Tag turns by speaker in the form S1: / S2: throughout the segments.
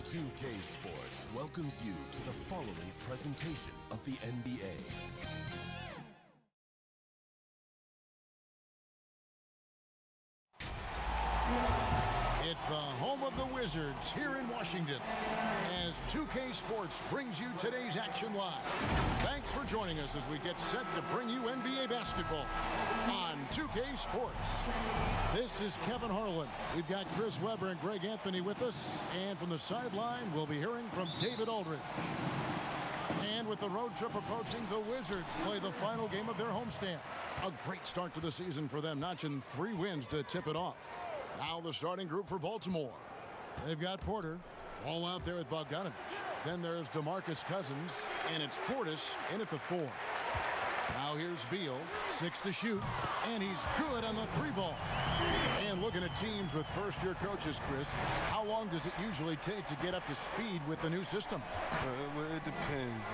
S1: 2K Sports welcomes you to the following presentation of the NBA.
S2: It's the home of the Wizards here in Washington as 2K Sports brings you today's action live. Thanks for joining us as we get set to bring you NBA basketball on 2K Sports. This is Kevin Harlan. We've got Chris Webber and Greg Anthony with us. And from the sideline, we'll be hearing from David Aldridge. And with the road trip approaching, the Wizards play the final game of their homestand. A great start to the season for them, notching 3 wins to tip it off. Now the starting group for Baltimore. They've got Porter, all out there with Bogdanovich. Then there's DeMarcus Cousins, and it's Portis in at the 4. Now here's Beal, 6 to shoot, and he's good on the 3-ball. And looking at teams with first-year coaches, Chris, how long does it usually take to get up to speed with the new system?
S3: Well, it depends,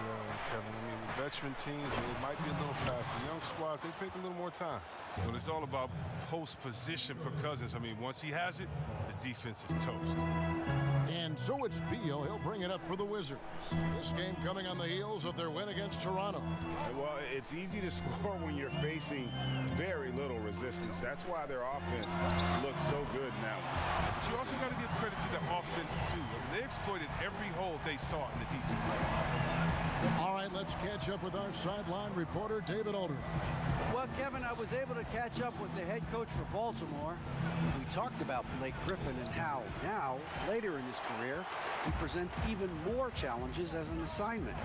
S3: Kevin. I mean, with veteran teams, it might be a little faster. Young squads, they take a little more time. But it's all about post position for Cousins. I mean, once he has it, the defense is toast.
S2: And so it's Beal. He'll bring it up for the Wizards. This game coming on the heels of their win against Toronto.
S4: Well, it's easy to score when you're facing very little resistance. That's why their offense looks so good now.
S3: But you also got to give credit to the offense, too. I mean, they exploited every hole they saw in the defense.
S2: All right, let's catch up with our sideline reporter, David Aldridge.
S5: Well, Kevin, I was able to catch up with the head coach for Baltimore. We talked about Blake Griffin and how now, later in his career, he presents even more challenges as an assignment.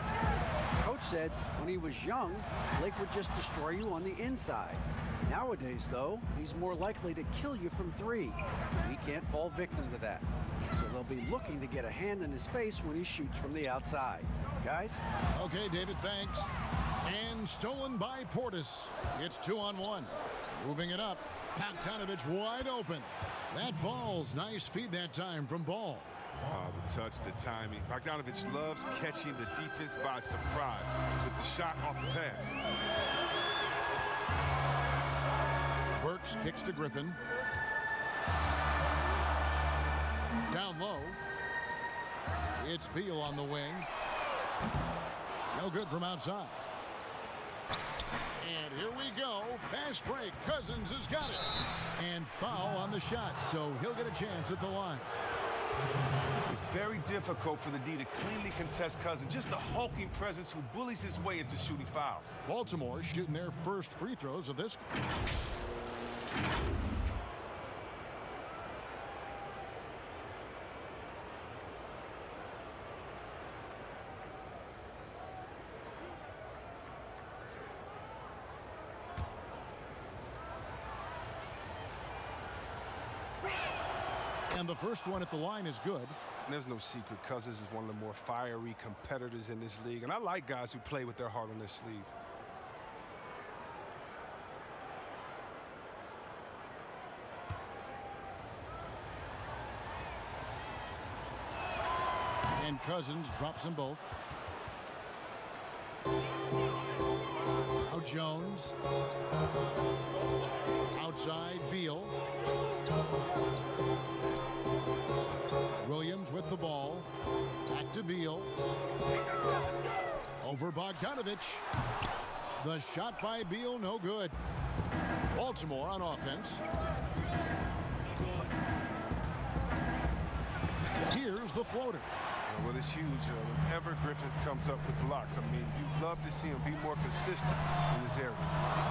S5: Coach said when he was young, Blake would just destroy you on the inside. Nowadays, though, he's more likely to kill you from 3. He can't fall victim to that. So they'll be looking to get a hand in his face when he shoots from the outside. Guys?
S2: Okay, David, thanks. And stolen by Portis. It's 2-on-1. Moving it up. Bogdanovich wide open. That falls. Nice feed that time from Ball.
S3: Oh, the touch, the timing. Bogdanovich loves catching the defense by surprise with the shot off the pass.
S2: Burks kicks to Griffin. Down low. It's Beal on the wing. No good from outside. And here we go. Fast break. Cousins has got it. And foul on the shot, so he'll get a chance at the line.
S3: It's very difficult for the D to cleanly contest Cousins. Just a hulking presence who bullies his way into shooting fouls.
S2: Baltimore shooting their first free throws of this. And the first one at the line is good.
S3: There's no secret. Cousins is one of the more fiery competitors in this league. And I like guys who play with their heart on their sleeve.
S2: And Cousins drops them both. Now Jones. Outside, Beal. Williams with the ball. Back to Beal. Over Bogdanovich. The shot by Beal, no good. Baltimore on offense. Here's the floater.
S3: Well, it's huge. Whenever Griffin comes up with blocks, I mean, you'd love to see him be more consistent in this area.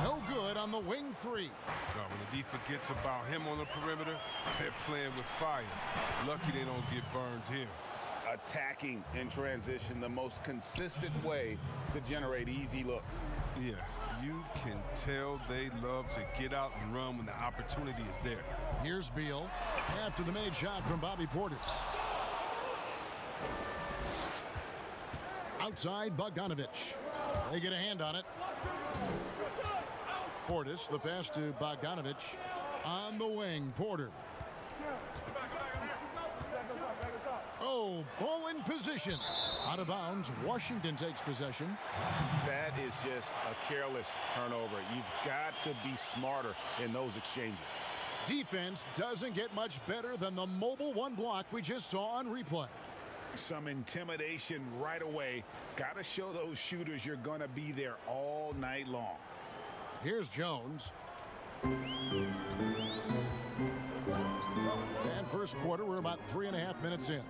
S2: No good on the wing 3.
S3: When the D forgets about him on the perimeter, they're playing with fire. Lucky they don't get burned here.
S4: Attacking in transition, the most consistent way to generate easy looks.
S3: Yeah, you can tell they love to get out and run when the opportunity is there.
S2: Here's Beal after the made shot from Bobby Portis. Outside, Bogdanovich. They get a hand on it. Portis, the pass to Bogdanovich. On the wing, Porter. Oh, ball in position. Out of bounds, Washington takes possession.
S4: That is just a careless turnover. You've got to be smarter in those exchanges.
S2: Defense doesn't get much better than the mobile 1 block we just saw on replay.
S4: Some intimidation right away. Got to show those shooters you're going to be there all night long.
S2: Here's Jones. And first quarter, we're about 3.5 minutes in.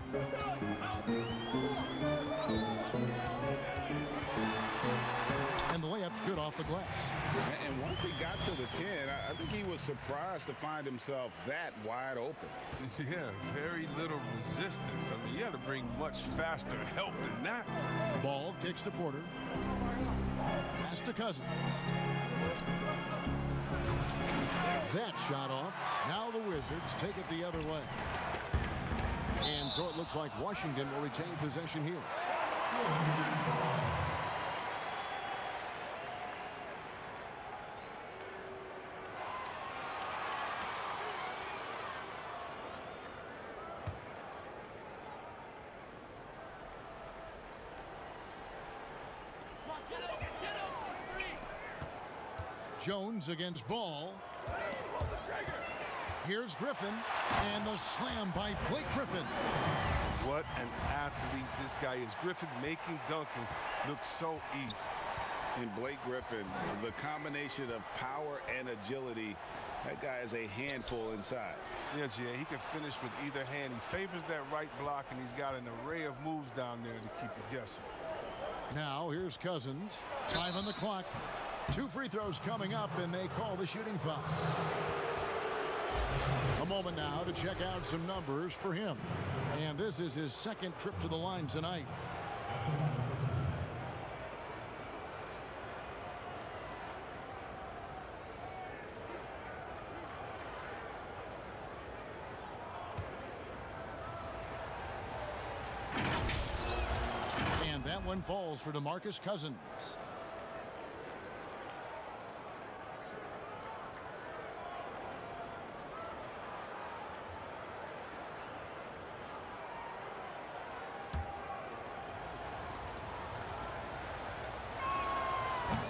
S2: And the layup's good off the glass.
S4: And once he got to the 10, I think he was surprised to find himself that wide open.
S3: Yeah, very little resistance. I mean, you had to bring much faster help than that.
S2: Ball kicks to Porter. Pass to Cousins. That shot off. Now the Wizards take it the other way. And so it looks like Washington will retain possession here. Jones against Ball. Here's Griffin, and the slam by Blake Griffin.
S3: What an athlete this guy is. Griffin making dunking look so easy.
S4: And Blake Griffin, the combination of power and agility, that guy is a handful inside.
S3: Yeah, Jay, he can finish with either hand. He favors that right block, and he's got an array of moves down there to keep it guessing.
S2: Now here's Cousins. 5 on the clock. 2 free throws coming up, and they call the shooting foul. A moment now to check out some numbers for him. And this is his second trip to the line tonight. And that one falls for DeMarcus Cousins.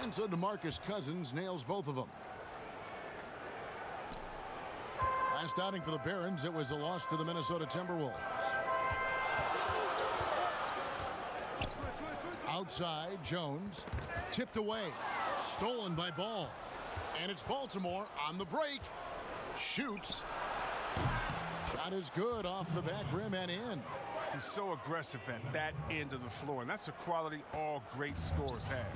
S2: And so DeMarcus Cousins nails both of them. Last outing for the Barons, it was a loss to the Minnesota Timberwolves. Outside, Jones. Tipped away. Stolen by Ball. And it's Baltimore on the break. Shoots. Shot is good off the back rim and in.
S3: He's so aggressive at that end of the floor, and that's a quality all great scorers have.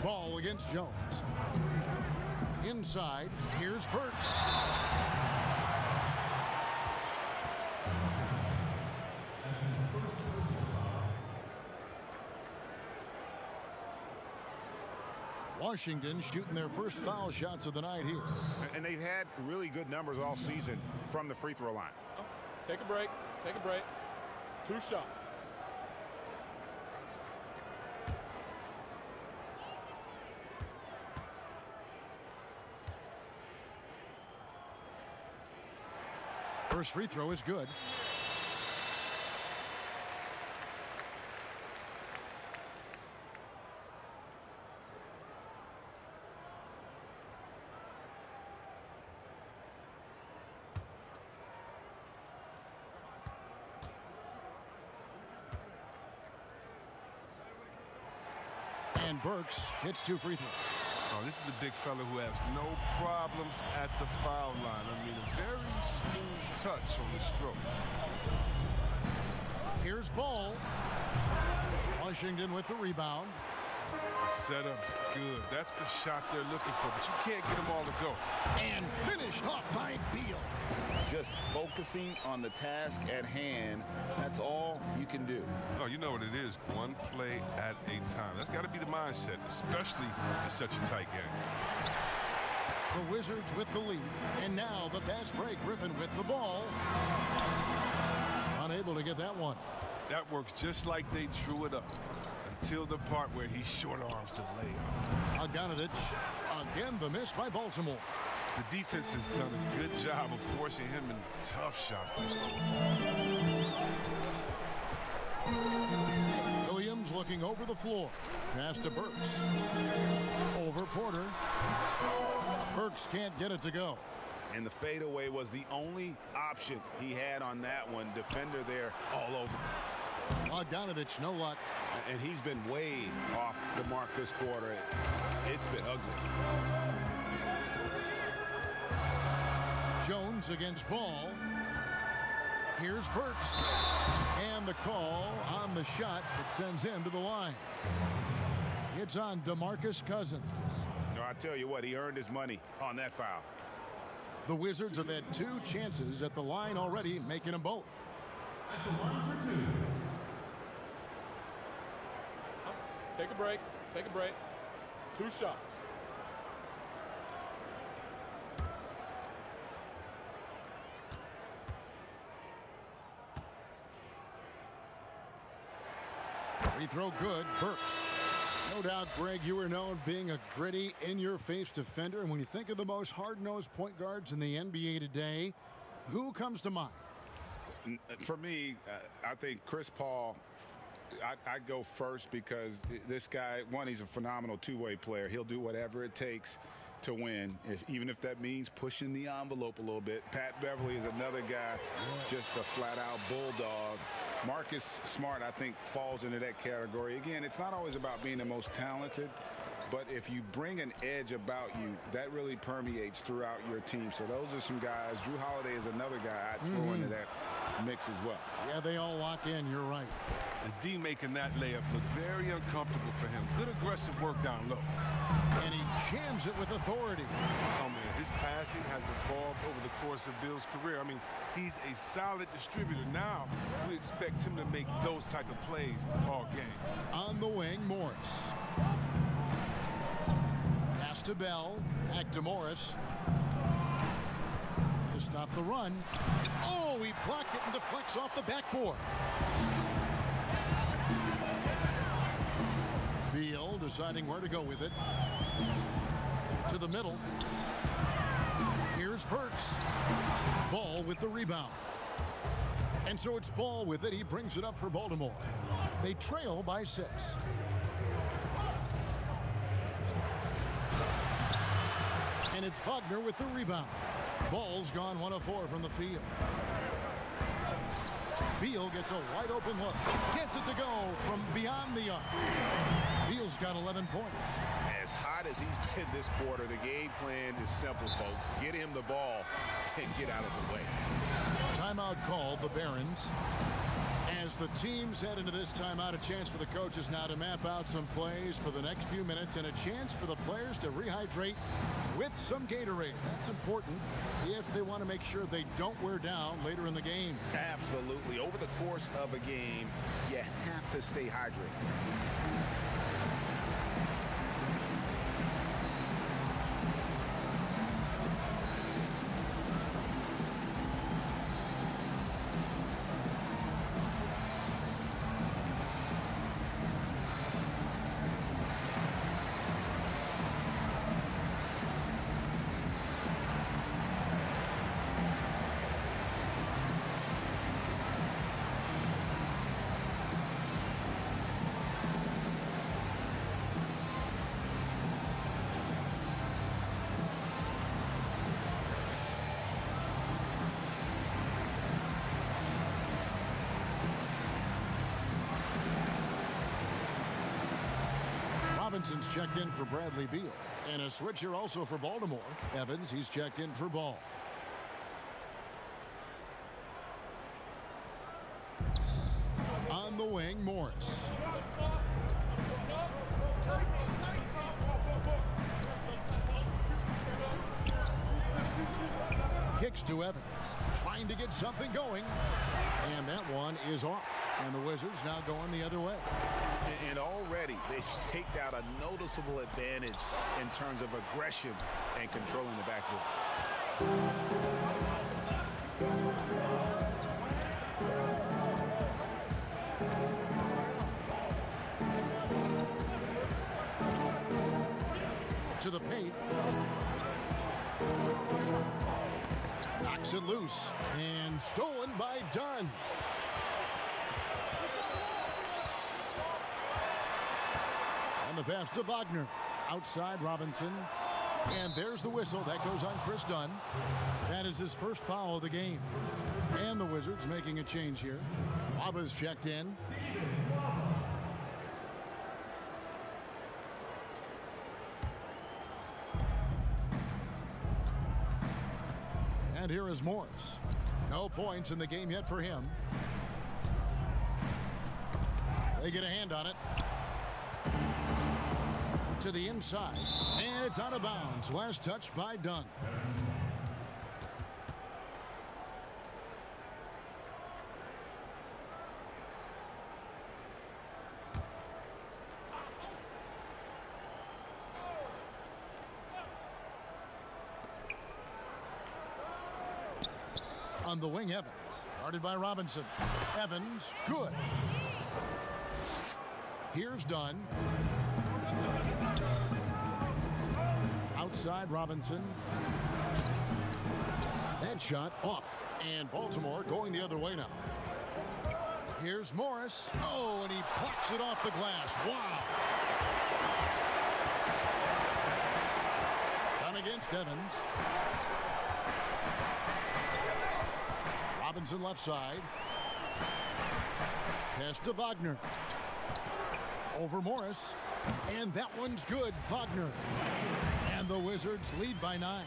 S2: Ball against Jones. Inside, here's Burks. Washington shooting their first foul shots of the night here.
S4: And they've had really good numbers all season from the free throw line.
S6: Take a break. Take a break. 2 shots.
S2: First free throw is good. And Burks hits 2 free throws.
S3: Oh, this is a big fella who has no problems at the foul line. I mean, a very smooth touch on the stroke.
S2: Here's Ball. Washington with the rebound.
S3: The setup's good. That's the shot they're looking for, but you can't get them all to go.
S2: And finished off by Beal.
S4: Just focusing on the task at hand, that's all you can do.
S3: Oh, you know what it is. One play at a time. That's got to be the mindset, especially in such a tight game.
S2: The Wizards with the lead. And now the fast break. Griffin with the ball. Unable to get that one.
S3: That works just like they drew it up until the part where he short arms the layup.
S2: Bogdanovic. Again, the miss by Baltimore.
S3: The defense has done a good job of forcing him into tough shots to score.
S2: Williams looking over the floor. Pass to Burks. Over Porter. Burks can't get it to go.
S4: And the fadeaway was the only option he had on that one. Defender there all over.
S2: Bogdanovich, no luck.
S4: And he's been way off the mark this quarter. It's been ugly.
S2: Jones against Ball. Here's Burks. And the call on the shot that sends him to the line. It's on DeMarcus Cousins.
S4: No, I tell you what, he earned his money on that foul.
S2: The Wizards have had 2 chances at the line already, making them both.
S6: At the line for 2. Take a break. Take a break. 2 shots.
S2: Free throw good. Burks. No doubt, Greg, you were known being a gritty, in-your-face defender. And when you think of the most hard-nosed point guards in the NBA today, who comes to mind?
S4: For me, I think Chris Paul, I'd go first because this guy, one, he's a phenomenal two-way player. He'll do whatever it takes to win, even if that means pushing the envelope a little bit. Pat Beverly is another guy, just a flat-out bulldog. Marcus Smart, I think, falls into that category. Again, it's not always about being the most talented, but if you bring an edge about you, that really permeates throughout your team. So those are some guys. Drew Holiday is another guy I'd throw into that mix as well.
S2: Yeah, they all lock in. You're right.
S3: And D making that layup look very uncomfortable for him. Good aggressive work down low.
S2: And he jams it with authority.
S3: Oh, man, his passing has evolved over the course of Bill's career. I mean, he's a solid distributor. Now we expect him to make those type of plays all game.
S2: On the wing, Morris. Pass to Bell. Back to Morris. To stop the run. And, oh, he blocked it and deflects off the backboard. Beal deciding where to go with it. To the middle. Here's Burks. Ball with the rebound. And so it's Ball with it. He brings it up for Baltimore. They trail by 6. And it's Wagner with the rebound. Ball's gone 1 of 4 from the field. Beal gets a wide open look. Gets it to go from beyond the arc. Beal's got 11 points.
S4: As hot as he's been this quarter, the game plan is simple, folks. Get him the ball and get out of the way.
S2: Timeout called, the Barons. As the teams head into this timeout, a chance for the coaches now to map out some plays for the next few minutes and a chance for the players to rehydrate with some Gatorade. That's important if they want to make sure they don't wear down later in the game.
S4: Absolutely. Over the course of a game, you have to stay hydrated.
S2: Robinson's checked in for Bradley Beal. And a switch here also for Baltimore. Evans, he's checked in for Ball. On the wing, Morris. Kicks to Evans. Trying to get something going. And that one is off. And the Wizards now going the other way.
S4: And already they've staked out a noticeable advantage in terms of aggression and controlling the backboard.
S2: To the paint. Knocks it loose. And stolen by Dunn. And the pass to Wagner. Outside Robinson. And there's the whistle. That goes on Chris Dunn. That is his first foul of the game. And the Wizards making a change here. Waba's checked in. And here is Morris. No points in the game yet for him. They get a hand on it. To the inside. And it's out of bounds. Last touch by Dunn. On the wing, Evans. Guarded by Robinson. Evans, good. Here's Dunn. Outside Robinson. That shot off. And Baltimore going the other way now. Here's Morris. Oh, and he plucks it off the glass. Wow. Dunn against Evans. Robinson left side. Pass to Wagner. Over Morris. And that one's good. Wagner. And the Wizards lead by 9.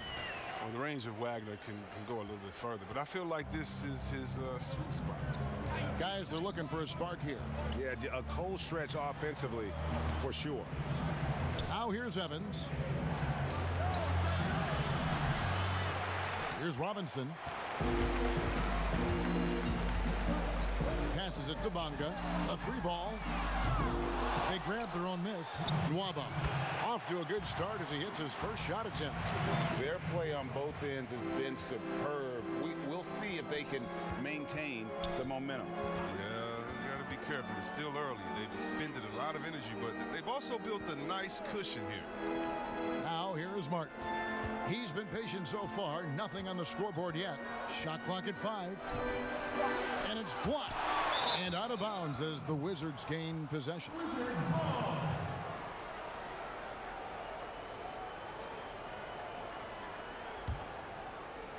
S3: Well, the range of Wagner can go a little bit further, but I feel like this is his sweet spot.
S2: Guys, they're looking for a spark here.
S4: Yeah, a cold stretch offensively for sure.
S2: Now here's Evans. Here's Robinson. Passes it to Bonga. A 3-ball. They grab their own miss. Nwaba off to a good start as he hits his first shot attempt.
S4: Their play on both ends has been superb. We'll see if they can maintain the momentum.
S3: Yeah, you got to be careful. It's still early. They've expended a lot of energy, but they've also built a nice cushion here.
S2: Now here is Martin. He's been patient so far. Nothing on the scoreboard yet. Shot clock at 5. And it's blocked. And out of bounds as the Wizards gain possession.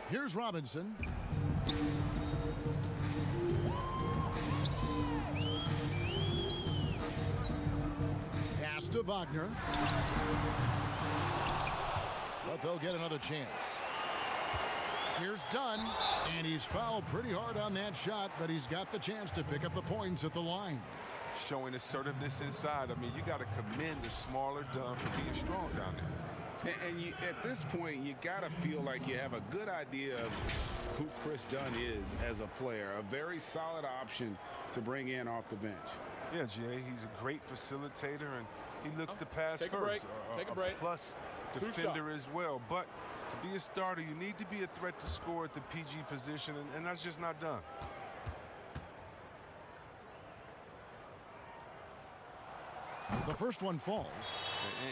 S2: Here's Robinson. Pass to Wagner. But they'll get another chance. Here's Dunn, and he's fouled pretty hard on that shot, but he's got the chance to pick up the points at the line.
S3: Showing assertiveness inside. I mean, you got to commend the smaller Dunn for being strong down there.
S4: And at this point, you got to feel like you have a good idea of who Chris Dunn is as a player. A very solid option to bring in off the bench.
S3: Yeah, Jay, he's a great facilitator, and he looks to pass
S6: Take
S3: first.
S6: Take a break.
S3: Plus defender as well. But to be a starter, you need to be a threat to score at the PG position, and that's just not done.
S2: The first one falls.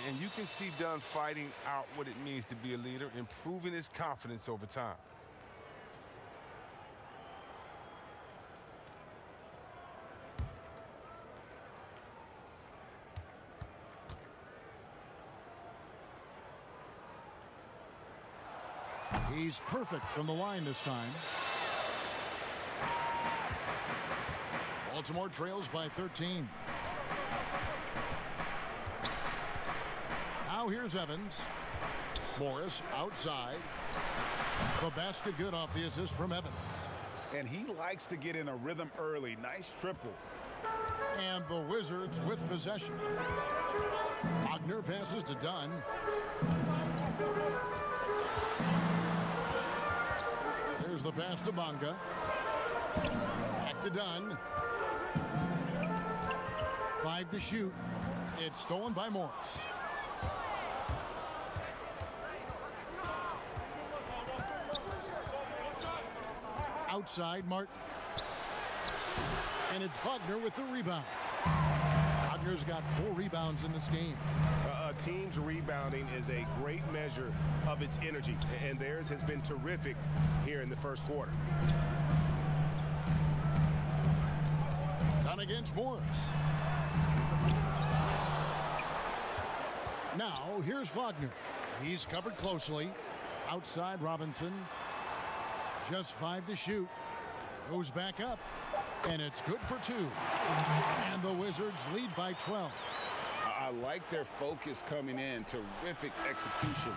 S3: And you can see Dunn fighting out what it means to be a leader, improving his confidence over time.
S2: He's perfect from the line this time. Baltimore trails by 13. Now here's Evans. Morris outside. The basket good off the assist from Evans.
S4: And he likes to get in a rhythm early. Nice triple.
S2: And the Wizards with possession. Wagner passes to Dunn. Here's the pass to Bonga. Back to Dunn. 5 to shoot. It's stolen by Morris. Outside, Martin. And it's Wagner with the rebound. Wagner's got 4 rebounds in this game.
S7: A team's rebounding is a great measure of its energy, and theirs has been terrific here in the first quarter.
S2: Down against Morris. Now, here's Wagner. He's covered closely. Outside Robinson. Just 5 to shoot. Goes back up. And it's good for 2. And the Wizards lead by 12.
S4: I like their focus coming in. Terrific execution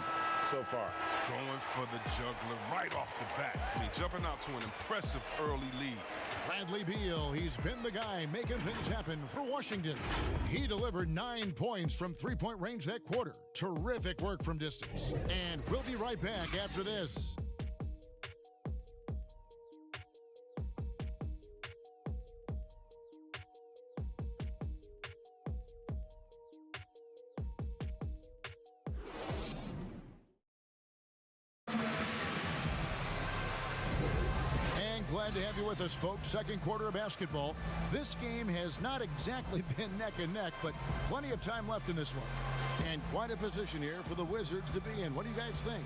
S4: so far.
S3: Going for the juggler right off the bat. I mean, jumping out to an impressive early lead.
S2: Bradley Beal, he's been the guy making things happen for Washington. He delivered 9 points from three-point range that quarter. Terrific work from distance. And we'll be right back after this. Glad to have you with us, folks. Second quarter of basketball. This game has not exactly been neck and neck, but plenty of time left in this one. And quite a position here for the Wizards to be in. What do you guys think?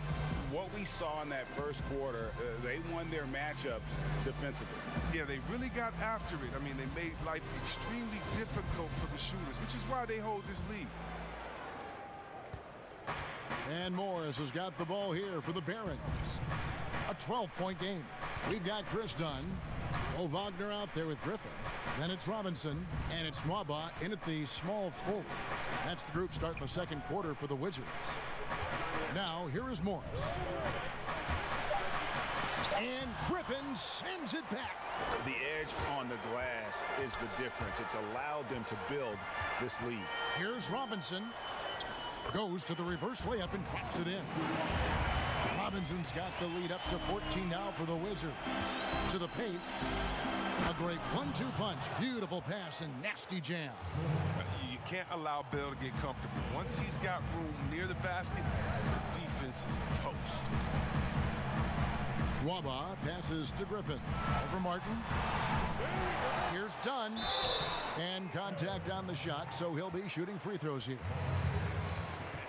S4: What we saw in that first quarter, they won their matchups defensively.
S3: Yeah, they really got after it. I mean, they made life extremely difficult for the shooters, which is why they hold this lead.
S2: And Morris has got the ball here for the Barons. A 12-point game. We've got Chris Dunn. Wagner out there with Griffin. Then it's Robinson, and it's Nwaba in at the small forward. That's the group starting the second quarter for the Wizards. Now, here is Morris. And Griffin sends it back.
S4: The edge on the glass is the difference. It's allowed them to build this lead.
S2: Here's Robinson. Goes to the reverse layup and drops it in. Robinson's got the lead up to 14 now for the Wizards. To the paint. A great 1-2 punch. Beautiful pass and nasty jam.
S3: You can't allow Bell to get comfortable. Once he's got room near the basket, the defense is toast.
S2: Nwaba passes to Griffin. Over Martin. Here's Dunn. And contact on the shot, so he'll be shooting free throws here.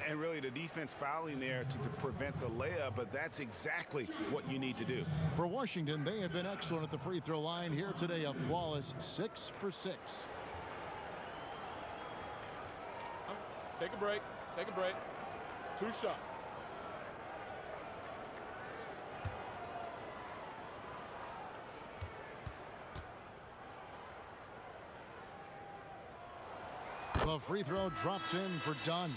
S4: And really the defense fouling there to prevent the layup, but that's exactly what you need to do.
S2: For Washington, they have been excellent at the free throw line here today, a flawless 6 for 6.
S6: Take a break. Take a break. 2 shots.
S2: The free throw drops in for Dunn.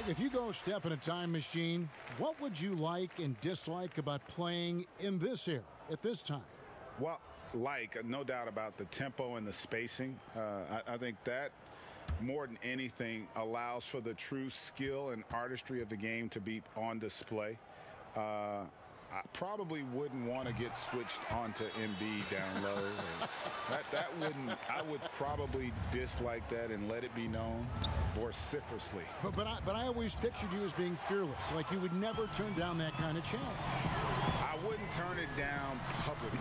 S2: If you go step in a time machine, what would you like and dislike about playing in this era at this time?
S4: Well, no doubt about the tempo and the spacing. I think that more than anything allows for the true skill and artistry of the game to be on display. I probably wouldn't want to get switched onto Embiid down low. I would probably dislike that and let it be known vociferously.
S2: But I always pictured you as being fearless, like you would never turn down that kind of challenge.
S4: I wouldn't turn it down publicly.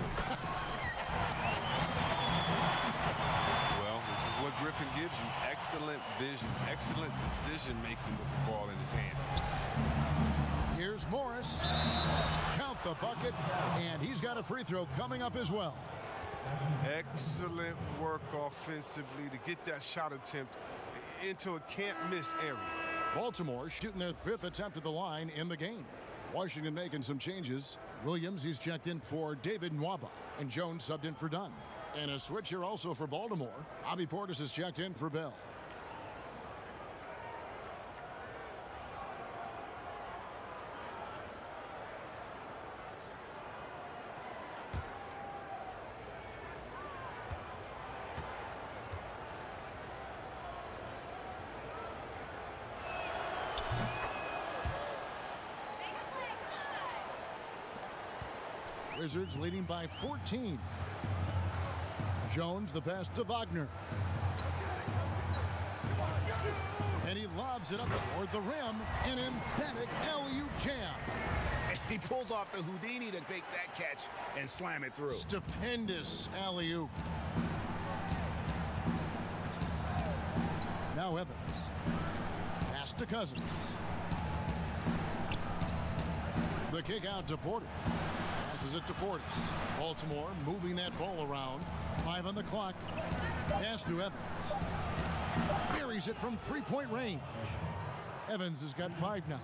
S3: Well, this is what Griffin gives you. Excellent vision, excellent decision-making with the ball in his hands.
S2: Here's Morris. Count the bucket, and he's got a free throw coming up as well.
S3: Excellent work offensively to get that shot attempt into a can't-miss area.
S2: Baltimore shooting their 5th attempt at the line in the game. Washington making some changes. Williams, he's checked in for David Nwaba, and Jones subbed in for Dunn. And a switch here also for Baltimore. Bobby Portis has checked in for Bell. Wizards leading by 14. Jones, the pass to Wagner. And he lobs it up toward the rim. An emphatic alley-oop jam.
S4: He pulls off the Houdini to make that catch and slam it through.
S2: Stupendous alley-oop. Now Evans. Pass to Cousins. The kick out to Porter. Passes it to Portis. Baltimore moving that ball around. 5 on the clock. Pass to Evans. Buries it from 3-point range. Evans has got 5 now.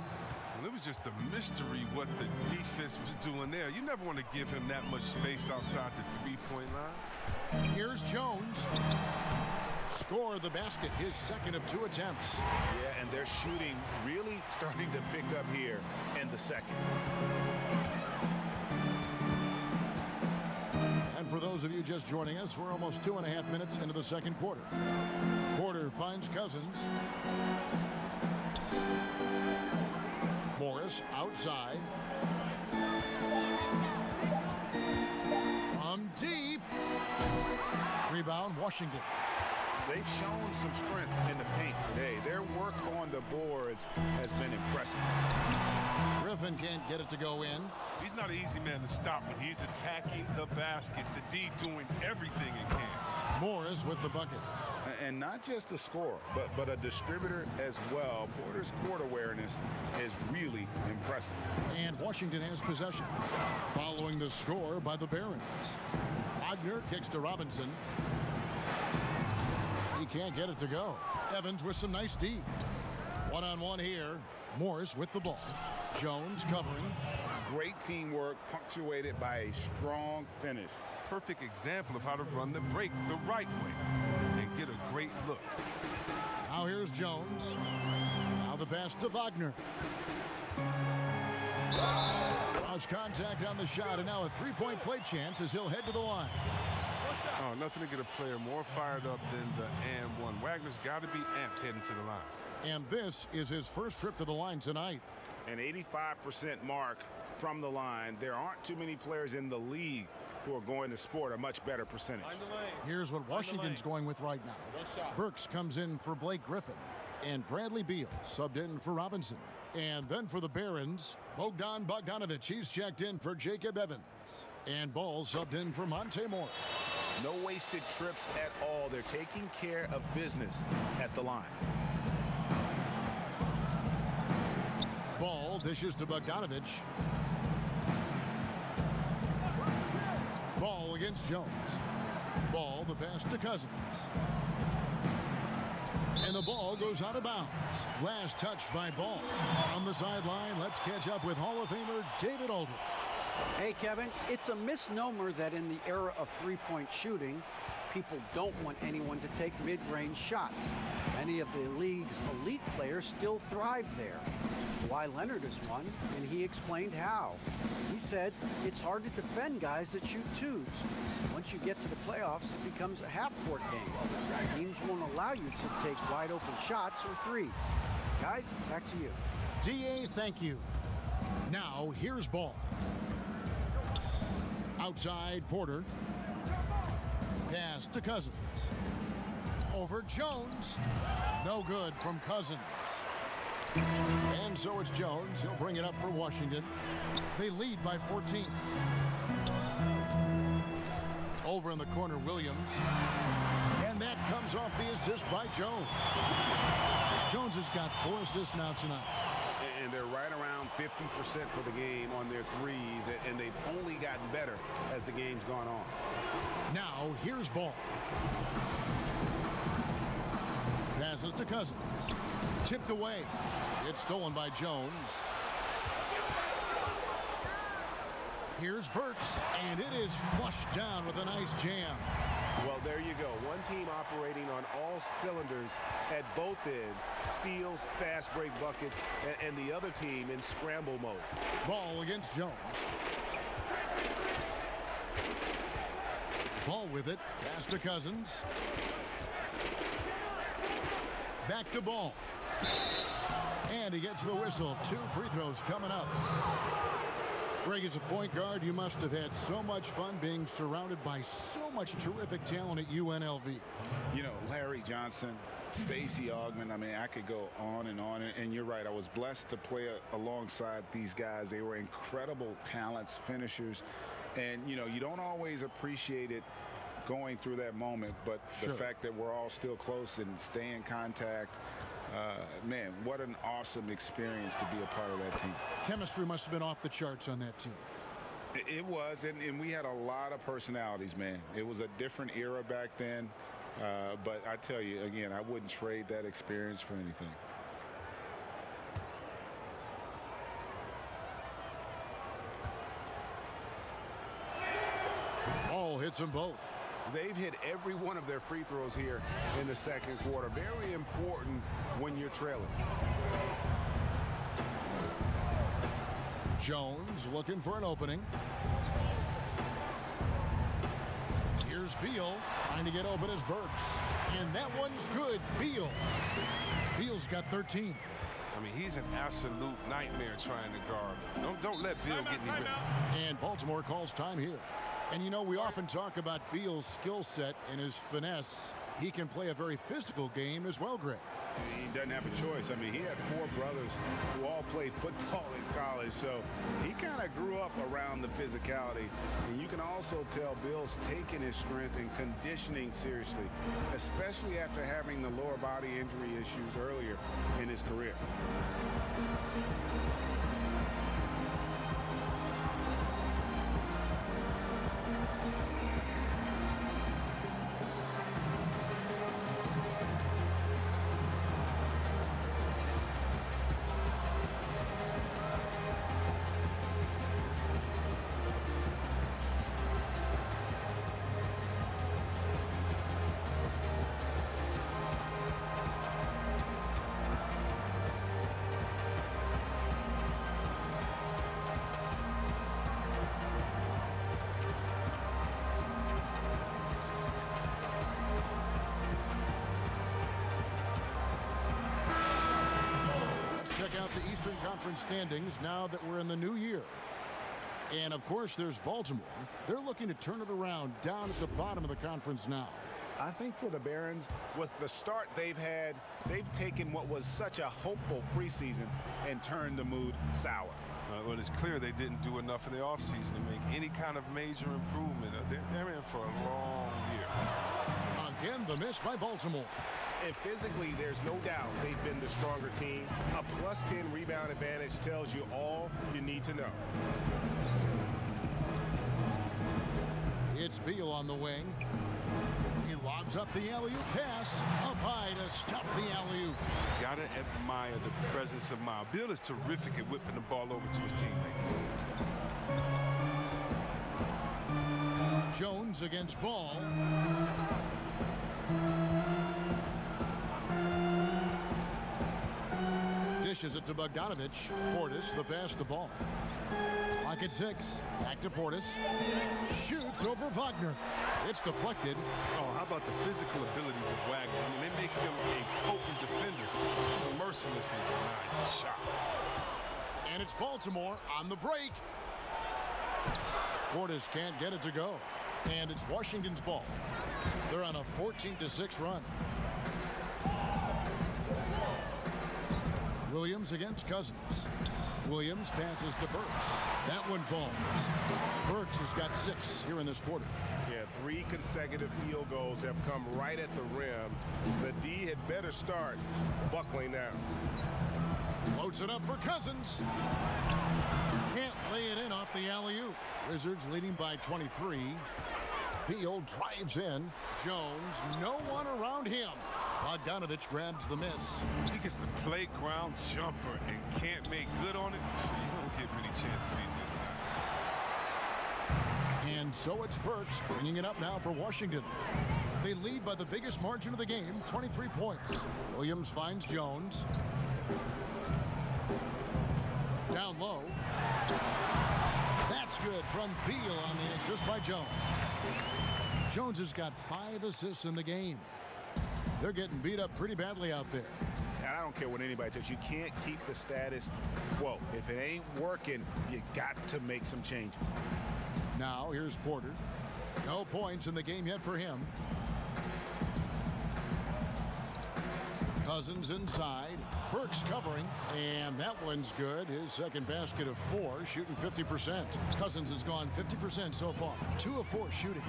S3: It was just a mystery what the defense was doing there. You never want to give him that much space outside the three-point line.
S2: Here's Jones. Score the basket, his second of 2 attempts.
S7: Yeah, and their shooting really starting to pick up here in the second.
S2: And for those of you just joining us, we're almost 2.5 minutes into the second quarter. Porter finds Cousins. Morris outside. From deep. Rebound, Washington.
S7: They've shown some strength in the paint today. Their work on the boards has been impressive.
S2: Griffin can't get it to go in.
S3: He's not an easy man to stop when he's attacking the basket. The D doing everything he can.
S2: Morris with the bucket.
S4: And not just a scorer, but a distributor as well. Porter's court awareness is really impressive.
S2: And Washington has possession. Following the score by the Barons. Wagner kicks to Robinson. He can't get it to go. Evans with some nice D. One-on-one here. Morris with the ball. Jones covering.
S4: Great teamwork punctuated by a strong finish.
S3: Perfect example of how to run the break the right way and get a great look.
S2: Now here's Jones. Now the pass to Wagner. Cross contact on the shot, and now a three-point play chance as he'll head to the line.
S3: Oh, nothing to get a player more fired up than the and one. Wagner's got to be amped heading to the line.
S2: And this is his first trip to the line tonight.
S7: An 85% mark from the line. There aren't too many players in the league who are going to sport a much better percentage.
S2: Here's what Washington's going with right now. Burks comes in for Blake Griffin. And Bradley Beal subbed in for Robinson. And then for the Barons, Bogdan Bogdanovic. He's checked in for Jacob Evans. And Ball subbed in for Monte Morris.
S7: No wasted trips at all. They're taking care of business at the line.
S2: Ball dishes to Bogdanovic. Ball against Jones. Ball, the pass to Cousins. And the ball goes out of bounds. Last touch by Ball. On the sideline, let's catch up with Hall of Famer David Aldridge.
S5: Hey, Kevin, it's a misnomer that in the era of three-point shooting, people don't want anyone to take mid-range shots. Many of the league's elite players still thrive there. Kawhi Leonard is one, and he explained how. He said it's hard to defend guys that shoot twos. Once you get to the playoffs, it becomes a half-court game. Teams won't allow you to take wide-open shots or threes. Guys, back to you.
S2: D.A., thank you. Now, here's Ball. Outside, Porter. Pass to Cousins. Over Jones. No good from Cousins. And so it's Jones. He'll bring it up for Washington. They lead by 14. Over in the corner, Williams. And that comes off the assist by Jones. Jones has got 4 assists now tonight.
S7: And they're right around 50% for the game on their threes, and they've only gotten better as the game's gone on.
S2: Now, here's Ball. Passes to Cousins. Tipped away. It's stolen by Jones. Here's Burks, and it is flushed down with a nice jam.
S7: Well, there you go. One team operating on all cylinders at both ends. Steals, fast break buckets, and the other team in scramble mode.
S2: Ball against Jones. Ball with it. Pass to Cousins. Back to Ball. And he gets the whistle. 2 free throws coming up. Greg, as a point guard, you must have had so much fun being surrounded by so much terrific talent at UNLV.
S4: You know, Larry Johnson, Stacey Augmon, I mean, I could go on. And you're right, I was blessed to play alongside these guys. They were incredible talents, finishers. And, you know, you don't always appreciate it going through that moment, but the fact that we're all still close and stay in contact, man, what an awesome experience to be a part of that team.
S2: Chemistry must have been off the charts on that team.
S4: It was, and we had a lot of personalities, man. It was a different era back then, but I tell you, again, I wouldn't trade that experience for anything.
S2: Beal hits them both.
S7: They've hit every one of their free throws here in the second quarter. Very important when you're trailing.
S2: Jones looking for an opening. Here's Beal trying to get open as Burks. And that one's good. Beal. Beal's got 13.
S3: I mean, he's an absolute nightmare trying to guard. Don't let Beal get any rhythm.
S2: And Baltimore calls time here. And you know, we often talk about Beal's skill set and his finesse. He can play a very physical game as well, Greg.
S4: He doesn't have a choice. I mean, he had 4 brothers who all played football in college, so he kind of grew up around the physicality. And you can also tell Bill's taking his strength and conditioning seriously, especially after having the lower body injury issues earlier in his career.
S2: Check out the Eastern Conference standings now that we're in the new year. And of course, there's Baltimore. They're looking to turn it around down at the bottom of the conference now.
S7: I think for the Barons, with the start they've had, they've taken what was such a hopeful preseason and turned the mood sour.
S3: Well, it's clear they didn't do enough in the offseason to make any kind of major improvement. They're in for a long year.
S2: Again, the miss by Baltimore.
S7: And physically, there's no doubt they've been the stronger team. A plus 10 rebound advantage tells you all you need to know.
S2: It's Beal on the wing. He lobs up the alley-oop pass. Up high to stuff the alley-oop.
S3: Gotta admire the presence of mind. Beal is terrific at whipping the ball over to his teammates.
S2: Jones against Ball. Dishes it to Bogdanovich. Portis, the pass to Ball. Clock at 6. Back to Portis. Shoots over Wagner. It's deflected.
S3: Oh, how about the physical abilities of Wagner? I mean, they make him a potent defender. He mercilessly denies the shot.
S2: And it's Baltimore on the break. Portis can't get it to go. And it's Washington's ball. They're on a 14-6 run. Williams against Cousins. Williams passes to Burks. That one falls. Burks has got 6 here in this quarter.
S7: Yeah, 3 consecutive field goals have come right at the rim. The D had better start buckling down.
S2: Floats it up for Cousins. Can't lay it in off the alley-oop. Wizards leading by 23. Beal drives in. Jones, no one around him. Bogdanovich grabs the miss.
S3: He gets the playground jumper and can't make good on it. You don't get many chances easier than that.
S2: And so it's Burks bringing it up now for Washington. They lead by the biggest margin of the game, 23 points. Williams finds Jones. Down low. That's good from Beal on the assist by Jones. Jones has got 5 assists in the game. They're getting beat up pretty badly out there.
S7: And I don't care what anybody says. You can't keep the status quo. If it ain't working, you got to make some changes.
S2: Now here's Porter. No points in the game yet for him. Cousins inside. Burks covering. And that one's good. His second basket of 4, shooting 50%. Cousins has gone 50% so far. 2 of 4 shooting.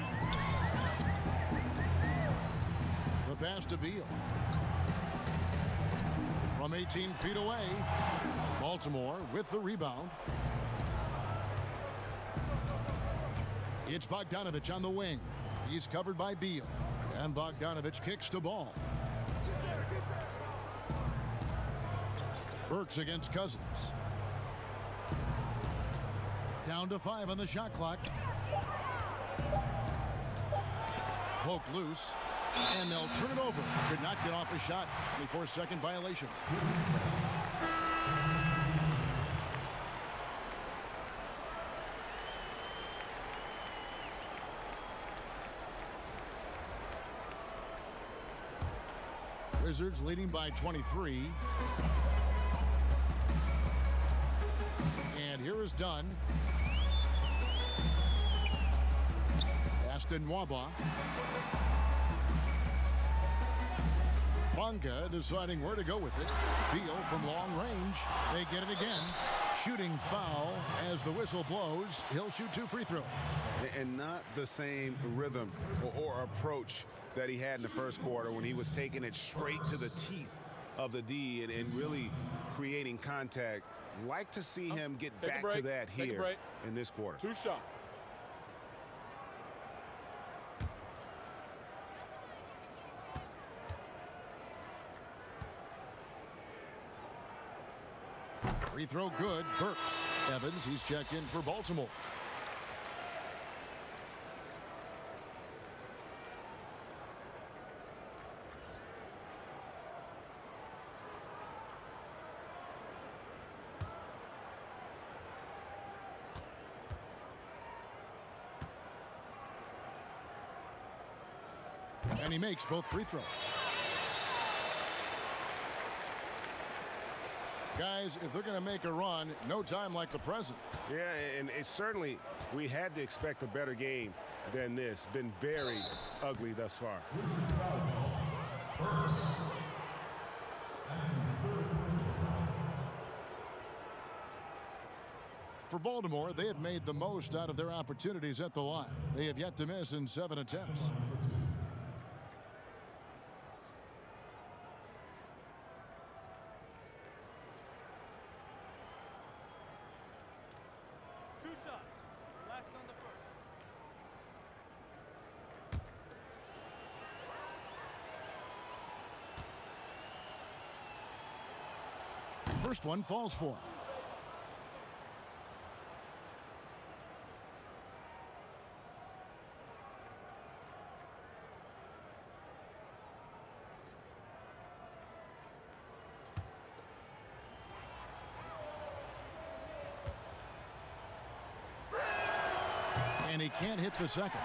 S2: The pass to Beal. From 18 feet away. Baltimore with the rebound. It's Bogdanovich on the wing. He's covered by Beal. And Bogdanovich kicks to Ball. Burks against Cousins. Down to 5 on the shot clock. poked loose, and they'll turn it over. Could not get off a shot. 24-second violation. Wizards leading by 23. And here is Dunn. Aston Nwaba. Bonga deciding where to go with it. Beal from long range. They get it again. Shooting foul as the whistle blows. He'll shoot 2 free throws.
S7: And not the same rhythm or approach that he had in the first quarter when he was taking it straight to the teeth of the D and really creating contact. Like to see him get back to that here in this quarter.
S6: 2 shots.
S2: Free throw good. Burks. Evans, he's checked in for Baltimore. And he makes both free throws. Guys, if they're going to make a run, no time like the present.
S7: Yeah, and it's certainly, we had to expect a better game than this. Been very ugly thus far.
S2: For Baltimore, they have made the most out of their opportunities at the line. They have yet to miss in 7 attempts. First one falls for him. And he can't hit the second.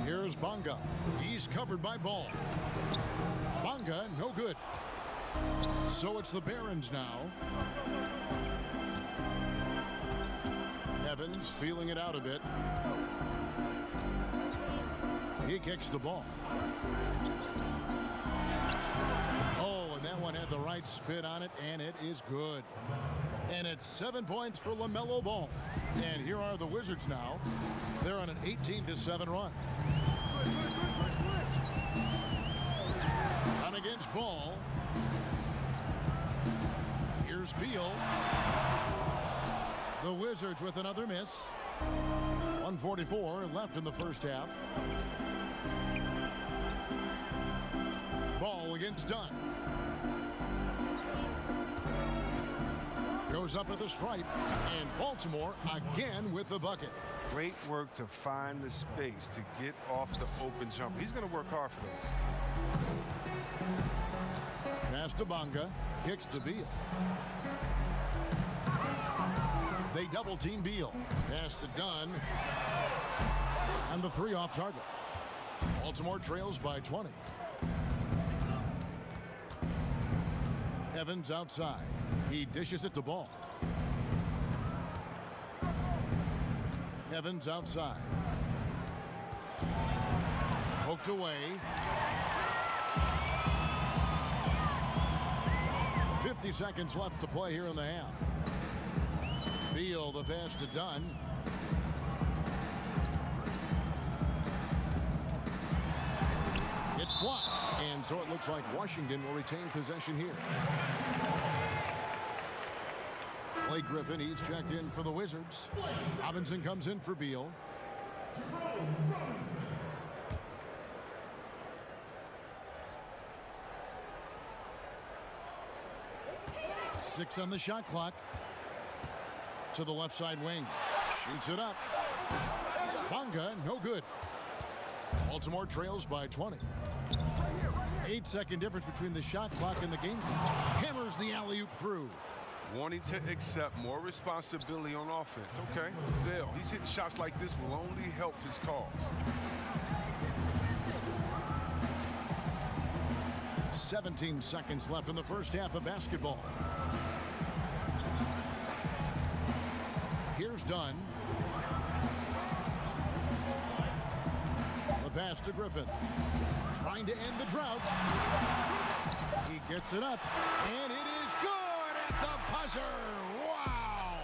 S2: Here's Bonga. He's covered by Ball. Bonga, no good. So it's the Barons now. Evans feeling it out a bit. He kicks the ball. Oh, and that one had the right spin on it, and it is good. And it's 7 points for LaMelo Ball. And here are the Wizards now. They're on an 18-7 run. On against Ball. Here's Beal. The Wizards with another miss. 1:44 left in the first half. Ball against Dunn. Goes up at the stripe, and Baltimore again with the bucket.
S3: Great work to find the space to get off the open jump. He's going to work hard for them.
S2: Pass to Bonga, kicks to Beal. They double team Beal. Pass to Dunn. And the 3 off target. Baltimore trails by 20. Evans outside. He dishes it to Ball. Evans outside. Poked away. 50 seconds left to play here in the half. Beal, the pass to Dunn. It's blocked. And so it looks like Washington will retain possession here. Blake Griffin, he's checked in for the Wizards. Robinson comes in for Beal. 6 on the shot clock. To the left side wing. Shoots it up. Bonga, no good. Baltimore trails by 20. 8-second difference between the shot clock and the game clock. Hammers the alley-oop through.
S3: Wanting to accept more responsibility on offense. Okay, Dale, he's hitting shots like this will only help his cause.
S2: 17 seconds left in the first half of basketball. Here's Dunn. The pass to Griffin. Trying to end the drought. He gets it up, and it is good at the buzzer. Wow!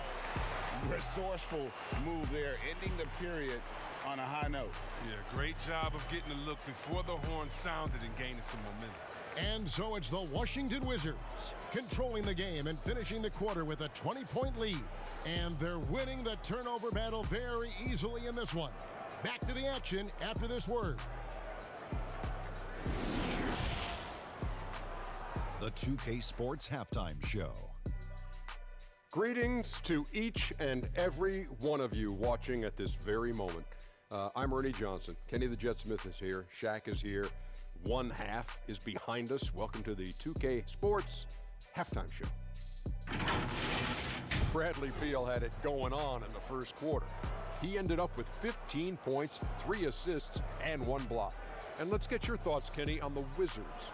S7: Resourceful move there, ending the period on a high note.
S3: Yeah, great job of getting the look before the horn sounded and gaining some momentum.
S2: And so it's the Washington Wizards controlling the game and finishing the quarter with a 20-point lead. And they're winning the turnover battle very easily in this one. Back to the action after this word.
S1: The 2K Sports Halftime Show.
S8: Greetings to each and every one of you watching at this very moment. I'm Ernie Johnson. Kenny the Jet Smith is here. Shaq is here. One half is behind us. Welcome to the 2K Sports Halftime Show. Bradley Beal had it going on in the first quarter. He ended up with 15 points, 3 assists, and 1 block. And let's get your thoughts, Kenny, on the Wizards.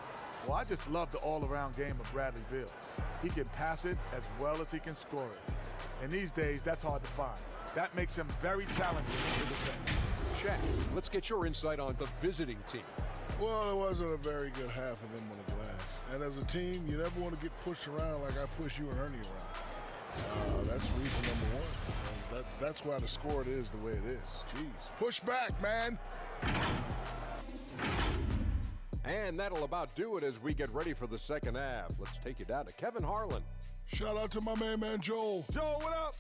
S9: Well, I just love the all-around game of Bradley Beal. He can pass it as well as he can score it. And these days, that's hard to find. That makes him very challenging to defend.
S8: Shaq, let's get your insight on the visiting team.
S10: Well, it wasn't a very good half of them on the glass. And as a team, you never want to get pushed around like I pushed you and Ernie around. That's reason number one. That's why the score it is the way it is. Jeez. Push back, man.
S8: And that'll about do it as we get ready for the second half. Let's take you down to Kevin Harlan.
S10: Shout out to my man Joel.
S3: Joel, what up?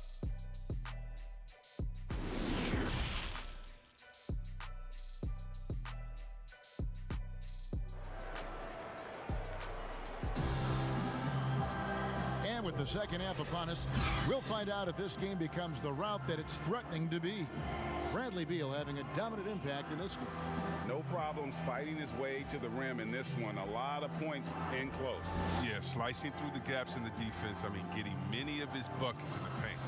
S2: And with the second half upon us, we'll find out if this game becomes the route that it's threatening to be. Bradley Beal having a dominant impact in this game.
S4: No problems fighting his way to the rim in this one. A lot of points in close.
S3: Yeah, slicing through the gaps in the defense. I mean, getting many of his buckets in the paint.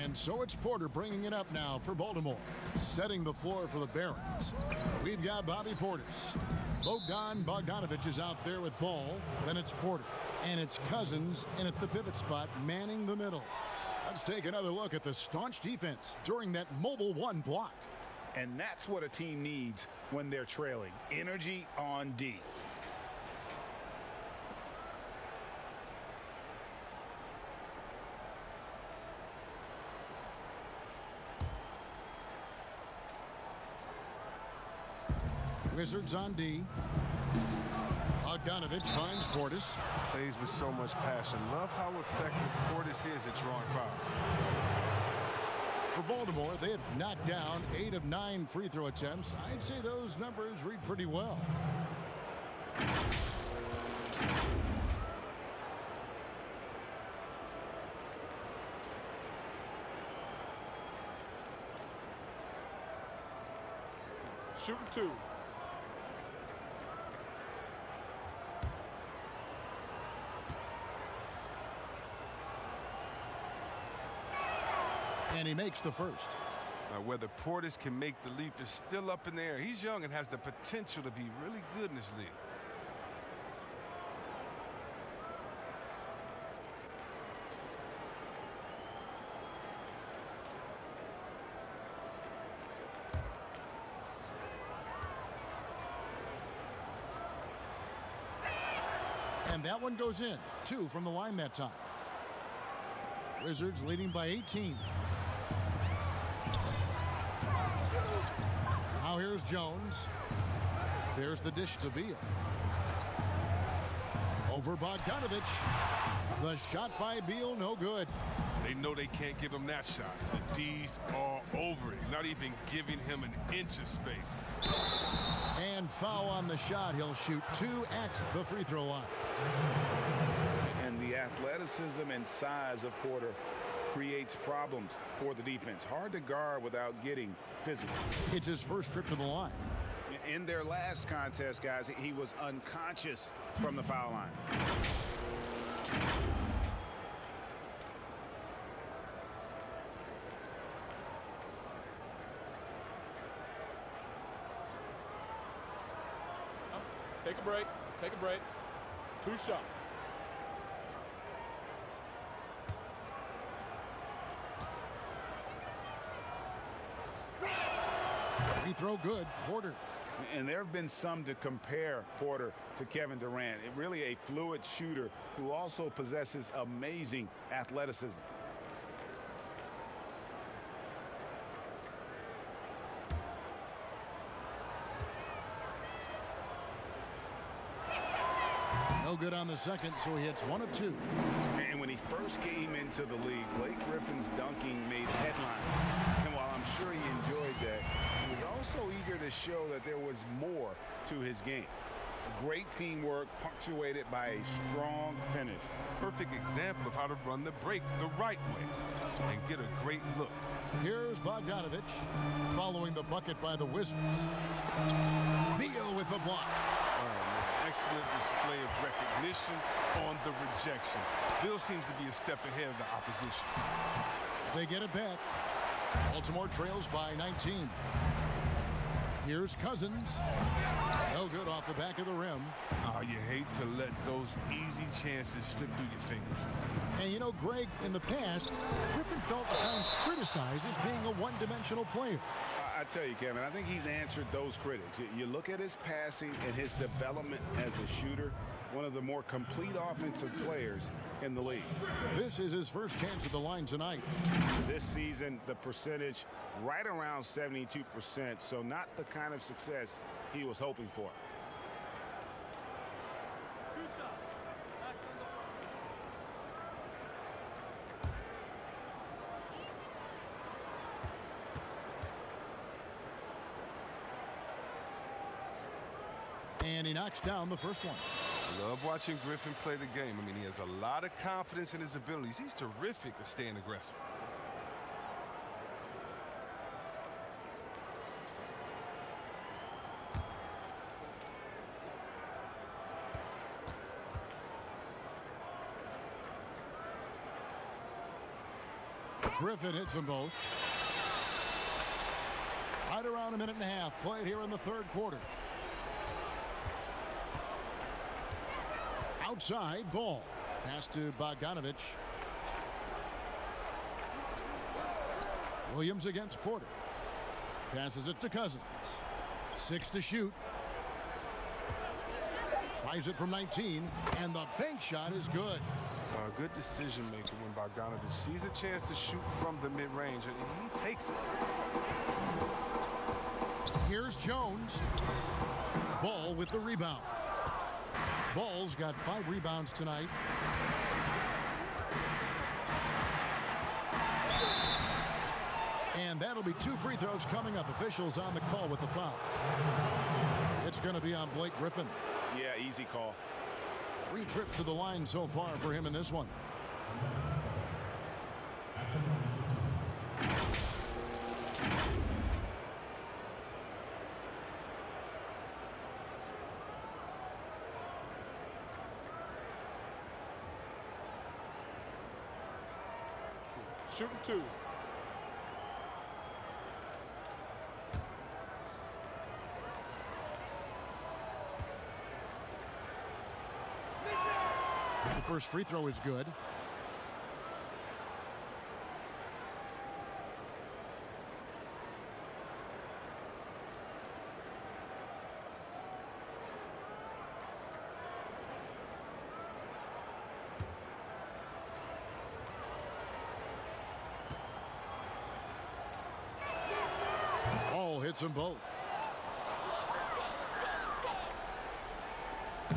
S2: And so it's Porter bringing it up now for Baltimore, setting the floor for the Barons. We've got Bobby Portis. Bogdan Bogdanovic is out there with ball. Then it's Porter. And it's Cousins in at the pivot spot, manning the middle. Let's take another look at the staunch defense during that mobile one block.
S4: And that's what a team needs when they're trailing. Energy on D.
S2: Wizards on D. Bogdanovic finds Portis.
S3: Plays with so much passion. Love how effective Portis is at drawing fouls.
S2: For Baltimore, they have knocked down 8 of 9 free throw attempts. I'd say those numbers read pretty well.
S6: Shooting 2.
S2: And he makes the first.
S3: Now, whether Portis can make the leap is still up in the air. He's young and has the potential to be really good in this league.
S2: And that one goes in. 2 from the line that time. Wizards leading by 18. Now here's Jones. There's the dish to Beal. Over Bogdanovic. The shot by Beal, no good.
S3: They know they can't give him that shot. The D's all over it, not even giving him an inch of space.
S2: And foul on the shot. He'll shoot 2 at the free throw line.
S4: And the athletic athleticism and size of Porter creates problems for the defense. Hard to guard without getting physical.
S2: It's his first trip to the line.
S4: In their last contest, guys, he was unconscious from the foul line.
S6: Take a break. Take a break. 2 shots.
S2: Free throw good. Porter.
S4: And there have been some to compare Porter to Kevin Durant. Really a fluid shooter who also possesses amazing athleticism.
S2: No good on the second, so he hits 1 of 2.
S4: And when he first came into the league, Blake Griffin's dunking made headlines. And while I'm sure he enjoyed that, he was also eager to show that there was more to his game. Great teamwork punctuated by a strong finish.
S3: Perfect example of how to run the break the right way and get a great look.
S2: Here's Bogdanovich following the bucket by the Wizards. Beal with the block.
S3: Excellent display of recognition on the rejection. Bill seems to be a step ahead of the opposition.
S2: They get it back. Baltimore trails by 19. Here's Cousins. No good off the back of the rim.
S3: Oh, you hate to let those easy chances slip through your fingers.
S2: And you know, Greg, in the past, Griffin felt at times criticized as being a one-dimensional player.
S4: I tell you, Kevin, I think he's answered those critics. You look at his passing and his development as a shooter, one of the more complete offensive players in the league.
S2: This is his first chance at the line tonight.
S4: This season, the percentage right around 72%, so not the kind of success he was hoping for.
S2: And he knocks down the first one.
S3: Love watching Griffin play the game. I mean, he has a lot of confidence in his abilities. He's terrific at staying aggressive.
S2: Griffin hits them both. Right around a minute and a half played here in the third quarter. Outside ball. Pass to Bogdanovich. Williams against Porter. Passes it to Cousins. 6 to shoot. Tries it from 19, and the bank shot is good.
S3: Good decision making when Bogdanovich sees a chance to shoot from the mid-range, and he takes it.
S2: Here's Jones. Ball with the rebound. Ball's got 5 rebounds tonight. And that'll be 2 free throws coming up. Officials on the call with the foul. It's going to be on Blake Griffin.
S4: Yeah, easy call.
S2: 3 trips to the line so far for him in this one.
S6: Shooting 2.
S2: The first free throw is good. Ball hits them both.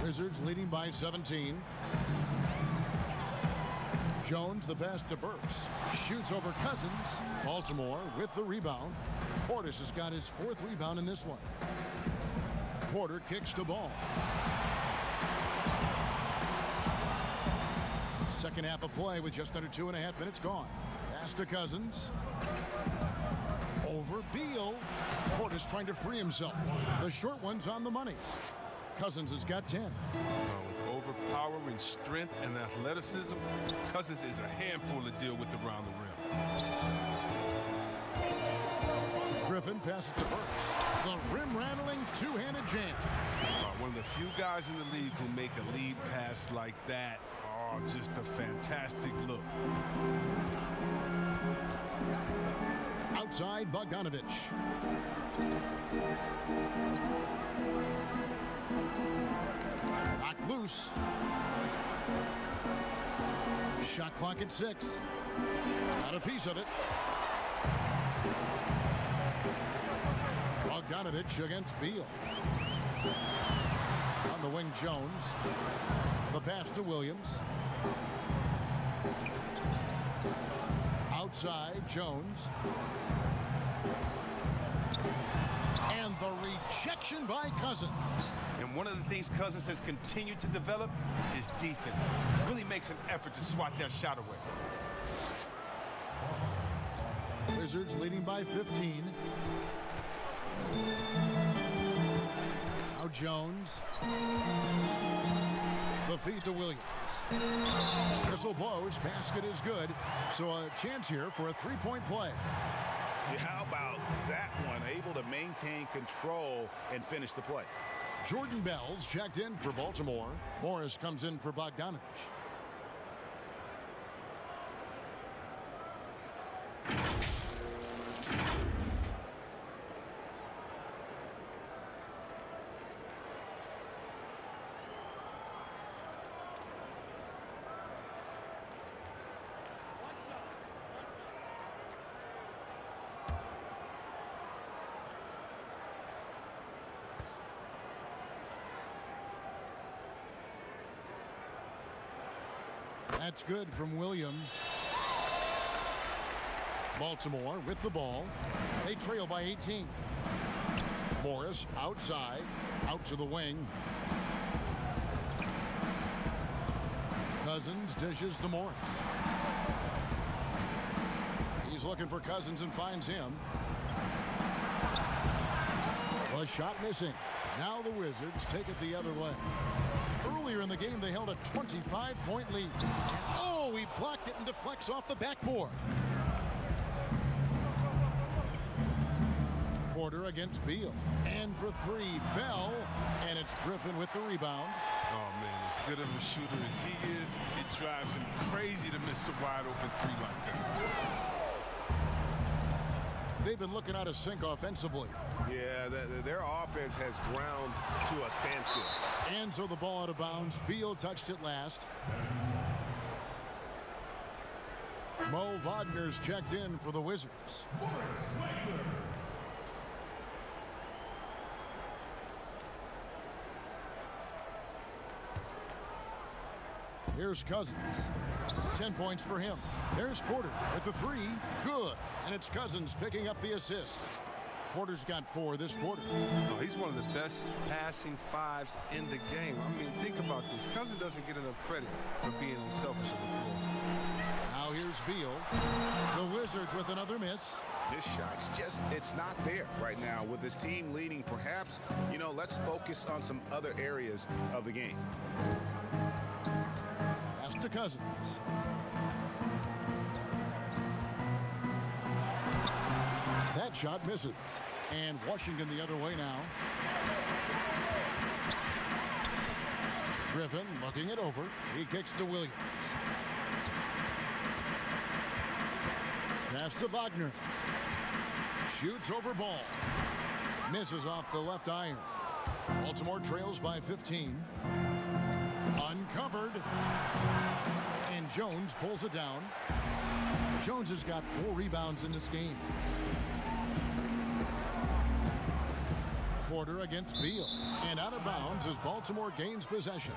S2: Wizards leading by 17. Jones, the pass to Burks. Shoots over Cousins. Baltimore with the rebound. Portis has got his 4th rebound in this one. Porter kicks the ball. Second half of play with just under 2.5 minutes gone. Pass to Cousins. Over Beal. Portis trying to free himself. The short one's on the money. Cousins has got 10.
S3: With overpowering strength and athleticism, Cousins is a handful to deal with around the rim.
S2: Griffin passes to Burks. The rim-rattling two-handed jam.
S3: One of the few guys in the league who make a lead pass like that. Oh, just a fantastic look.
S2: Outside Bogdanovich. Knocked loose. Shot clock at 6. Got a piece of it. Bogdanovich against Beal. On the wing, Jones. The pass to Williams. Outside, Jones. And the rejection by Cousins.
S3: And one of the things Cousins has continued to develop is defense. Really makes an effort to swat that shot away.
S2: Wizards leading by 15. Now Jones. The feed to Williams. Whistle blows. Basket is good. So a chance here for a three-point play.
S4: How about that one? Able to maintain control and finish the play.
S2: Jordan Bell's checked in for Baltimore. Morris comes in for Bogdanovich. That's good from Williams. Baltimore with the ball. They trail by 18. Morris outside, out to the wing. Cousins dishes to Morris. He's looking for Cousins and finds him. A shot missing. Now the Wizards take it the other way. Earlier in the game, they held a 25-point lead. And oh, he blocked it and deflects off the backboard. Porter against Beal. And for three, Bell. And it's Griffin with the rebound.
S3: Oh, man, as good of a shooter as he is, it drives him crazy to miss a wide-open three like that.
S2: They've been looking out of sync offensively.
S7: Yeah, their offense has ground to a standstill.
S2: And so the ball out of bounds. Beal touched it last. Mo Wagner's checked in for the Wizards. Here's Cousins. 10 points for him. There's Porter with the three. Good. And it's Cousins picking up the assist. Porter's got 4 this quarter.
S3: Oh, he's one of the best passing fives in the game. I mean, think about this. Cousins doesn't get enough credit for being unselfish on the floor.
S2: Now here's Beal. The Wizards with another miss.
S4: This shot's just, it's not there right now. With this team leading, perhaps, let's focus on some other areas of the game.
S2: Pass to Cousins. That shot misses. And Washington the other way now. Griffin looking it over. He kicks to Williams. Pass to Wagner. Shoots over ball. Misses off the left iron. Baltimore trails by 15. Uncovered. And Jones pulls it down. Jones has got 4 rebounds in this game. Porter against Beal. And out of bounds as Baltimore gains possession.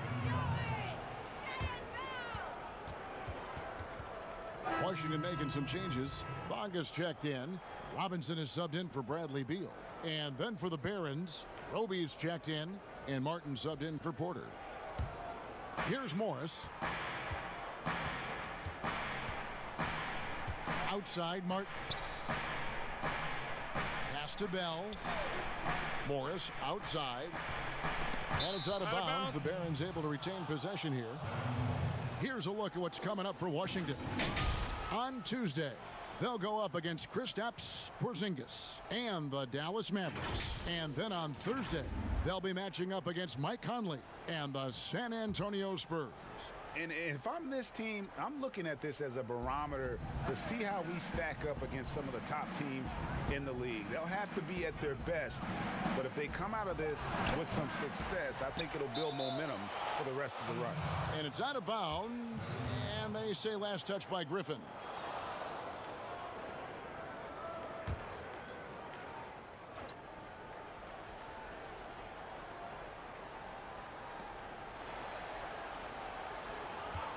S2: Washington making some changes. Bonga's checked in. Robinson is subbed in for Bradley Beal. And then for the Barons, Roby's checked in. And Martin subbed in for Porter. Here's Morris. Outside, Martin. Pass to Bell. Morris outside. And it's out of bounds. The Barons able to retain possession here. Here's a look at what's coming up for Washington. On Tuesday, they'll go up against Kristaps Porzingis and the Dallas Mavericks. And then on Thursday, they'll be matching up against Mike Conley and the San Antonio Spurs.
S4: And if I'm this team, I'm looking at this as a barometer to see how we stack up against some of the top teams in the league. They'll have to be at their best, but if they come out of this with some success, I think it'll build momentum for the rest of the run.
S2: And it's out of bounds, and they say last touch by Griffin.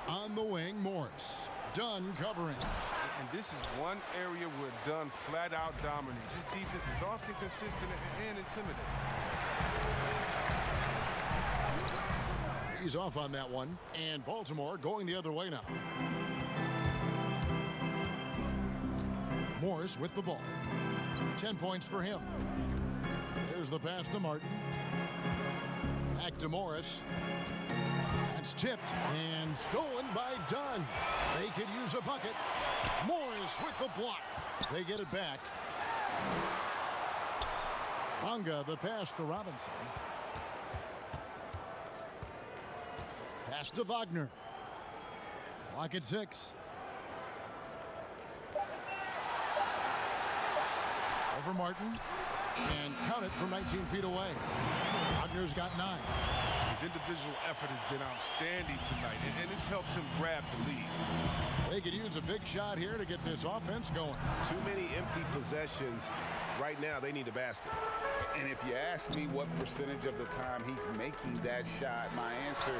S2: On the wing, Morris. Dunn covering.
S3: And this is one area where Dunn flat out dominates. His defense is often consistent and intimidating.
S2: He's off on that one. And Baltimore going the other way now. Morris with the ball. 10 points for him. Here's the pass to Martin. Back to Morris. It's tipped and stolen by Dunn. They could use a bucket. Morris with the block. They get it back. Bonga, the pass to Robinson. Pass to Wagner. Clock at 6. Over Martin. And count it from 19 feet away. Wagner's got 9.
S3: His individual effort has been outstanding tonight, and it's helped him grab the lead.
S2: They could use a big shot here to get this offense going.
S7: Too many empty possessions. Right now, they need a basket.
S4: And if you ask me what percentage of the time he's making that shot, my answer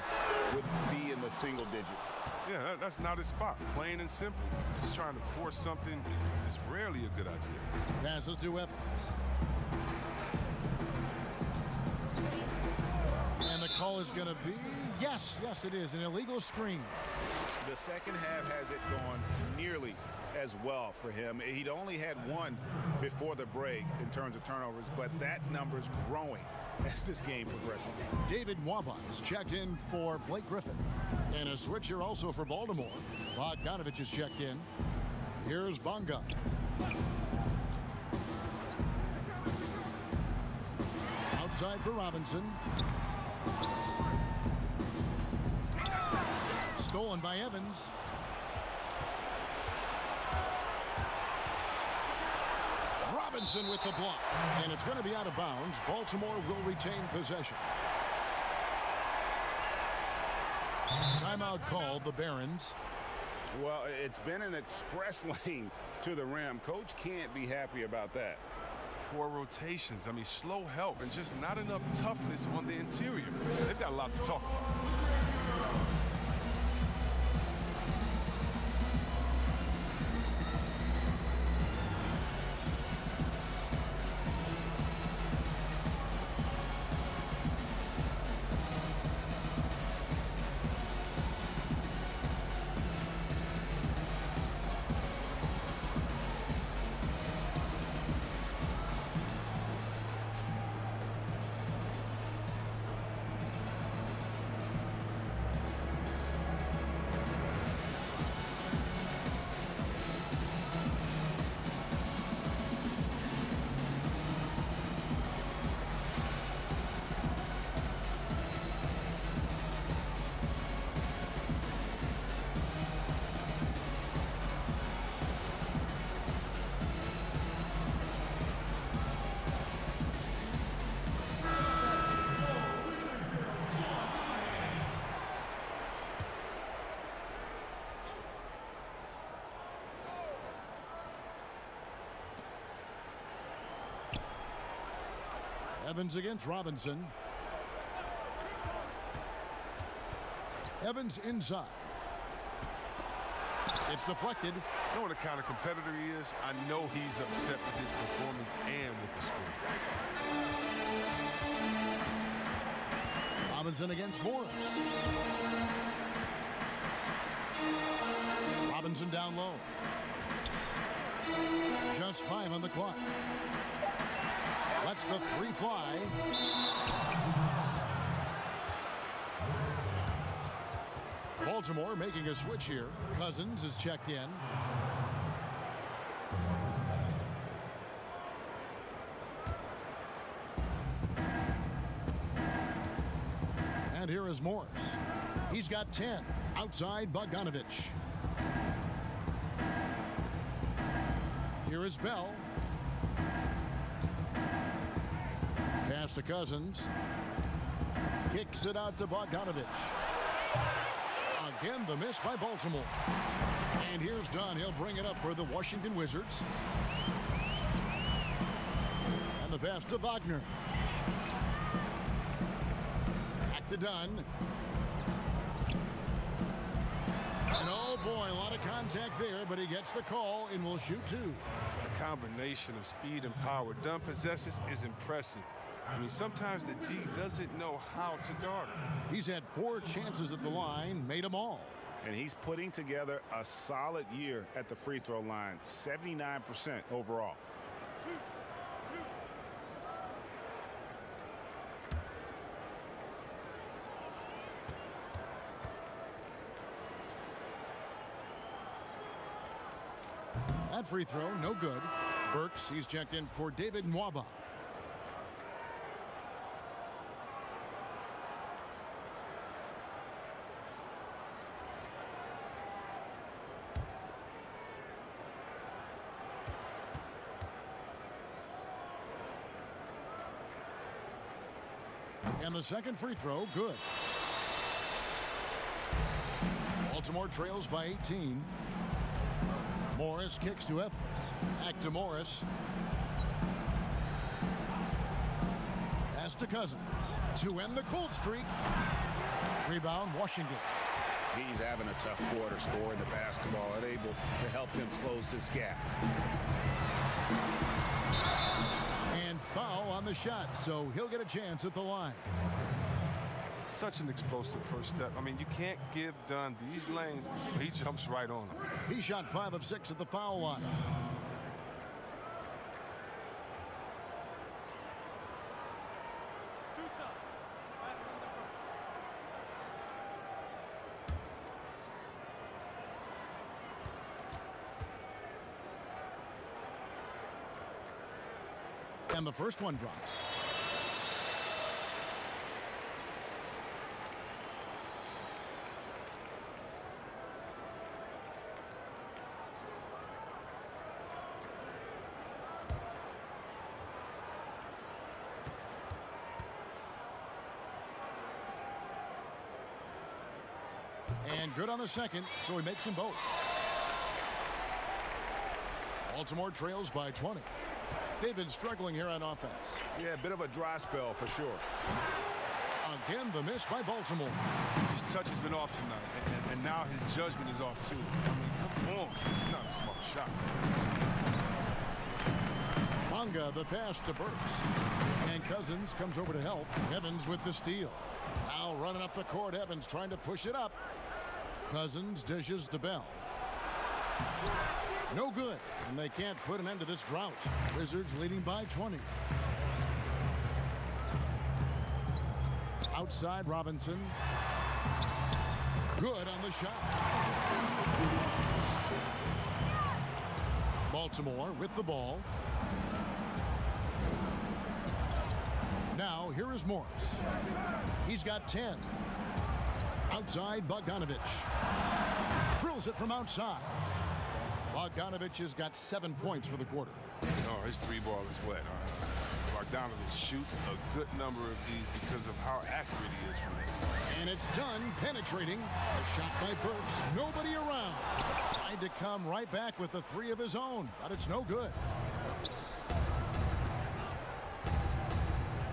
S4: would be in the single digits.
S3: Yeah, that's not his spot. Plain and simple. Just trying to force something is rarely a good idea.
S2: Passes to Evans. And the call is going to be, yes, it is, an illegal screen.
S4: The second half has it going nearly as well for him. He'd only had one before the break in terms of turnovers, but that number's growing as this game progresses.
S2: David Nwaba is checked in for Blake Griffin. And a switch here also for Baltimore. Bogdanovich is checked in. Here's Bonga. Outside for Robinson. Stolen by Evans. Robinson with the block. And it's going to be out of bounds. Baltimore will retain possession. Timeout called, the Barons.
S4: Well, it's been an express lane to the rim. Coach can't be happy about that.
S3: Poor rotations. I mean, slow help and just not enough toughness on the interior. They've got a lot to talk about.
S2: Evans against Robinson. Evans inside. It's deflected.
S3: You know what a kind of competitor he is? I know he's upset with his performance and with the score.
S2: Robinson against Morris. him down low. Just 5 on the clock. Lets the 3 fly. Baltimore making a switch here. Cousins is checked in. And here is Morris. He's got 10. Outside Bogdanovich. Here is Bell. Pass to Cousins. Kicks it out to Bogdanovich. Again, the miss by Baltimore. And here's Dunn. He'll bring it up for the Washington Wizards. And the pass to Wagner. Back to Dunn. And oh boy, a lot of contact there, but he gets the call and will shoot 2.
S3: The combination of speed and power Dunn possesses is impressive. I mean, sometimes the D doesn't know how to guard him.
S2: He's had 4 chances at the line, made them all.
S4: And he's putting together a solid year at the free throw line, 79% overall.
S2: That free throw, no good. Burks, he's checked in for David Nwaba. And the second free throw, good. Baltimore trails by 18. Morris kicks to Evans. Back to Morris. Pass to Cousins to end the cold streak. Rebound, Washington.
S4: He's having a tough quarter, scoring the basketball and able to help them close this gap.
S2: And foul on the shot, so he'll get a chance at the line.
S3: Such an explosive first step. I mean, you can't give Dunn these lanes. He jumps right on them.
S2: He shot 5 of 6 at the foul line. And the first one drops. And good on the second, so he makes them both. Baltimore trails by 20. They've been struggling here on offense.
S4: Yeah, a bit of a dry spell for sure.
S2: Again, the miss by Baltimore.
S3: His touch has been off tonight, and now his judgment is off too. I mean, come on. It's not a smart shot.
S2: Bonga, the pass to Burks. And Cousins comes over to help. Evans with the steal. Now running up the court, Evans trying to push it up. Cousins dishes to Bell. No good, and they can't put an end to this drought. Wizards leading by 20. Outside Robinson. Good on the shot. Baltimore with the ball. Now here is Morris. He's got 10. Outside Bogdanovich. Drills it from outside. Bogdanovich has got 7 points for the quarter.
S3: No, his 3-ball is wet. Bogdanovich shoots a good number of these because of how accurate he is from it.
S2: And it's done penetrating. A shot by Burks. Nobody around. Tried to come right back with the 3 of his own, but it's no good.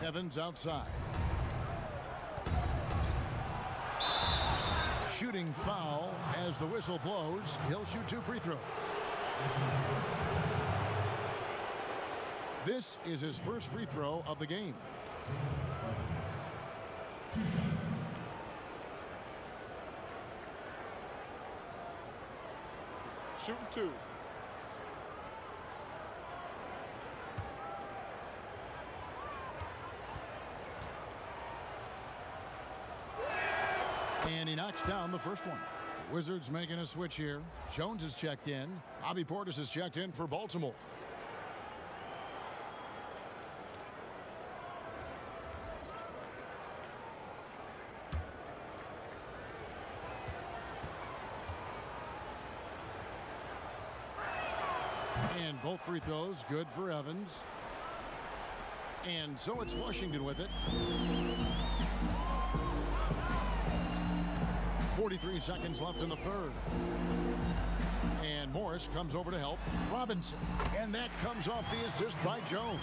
S2: Evans outside. Shooting foul as the whistle blows. He'll shoot 2 free throws. This is his first free throw of the game.
S6: shooting 2.
S2: And he knocks down the first one. The Wizards making a switch here. Jones is checked in. Bobby Portis is checked in for Baltimore. And both free throws good for Evans. And so it's Washington with it. 43 seconds left in the third. And Morris comes over to help Robinson. And that comes off the assist by Jones.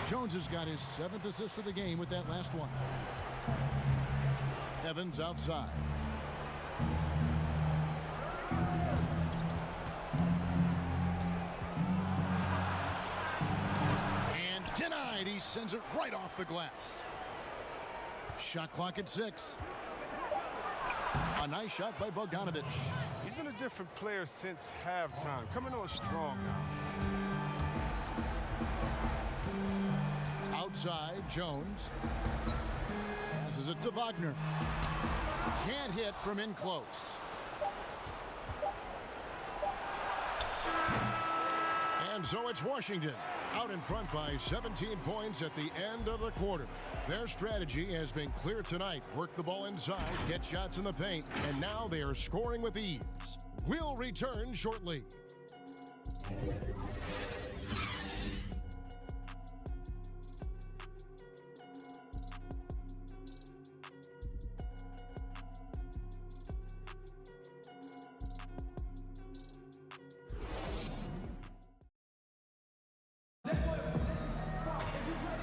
S2: Jones has got his 7th assist of the game with that last one. Evans outside. And denied. He sends it right off the glass. Shot clock at 6. A nice shot by Bogdanovic.
S3: He's been a different player since halftime. Coming on strong now.
S2: Outside, Jones. Passes it to Wagner. Can't hit from in close. And so it's Washington out in front by 17 points at the end of the quarter. Their strategy has been clear tonight. Work the ball inside, get shots in the paint, and now they are scoring with ease. We'll return shortly.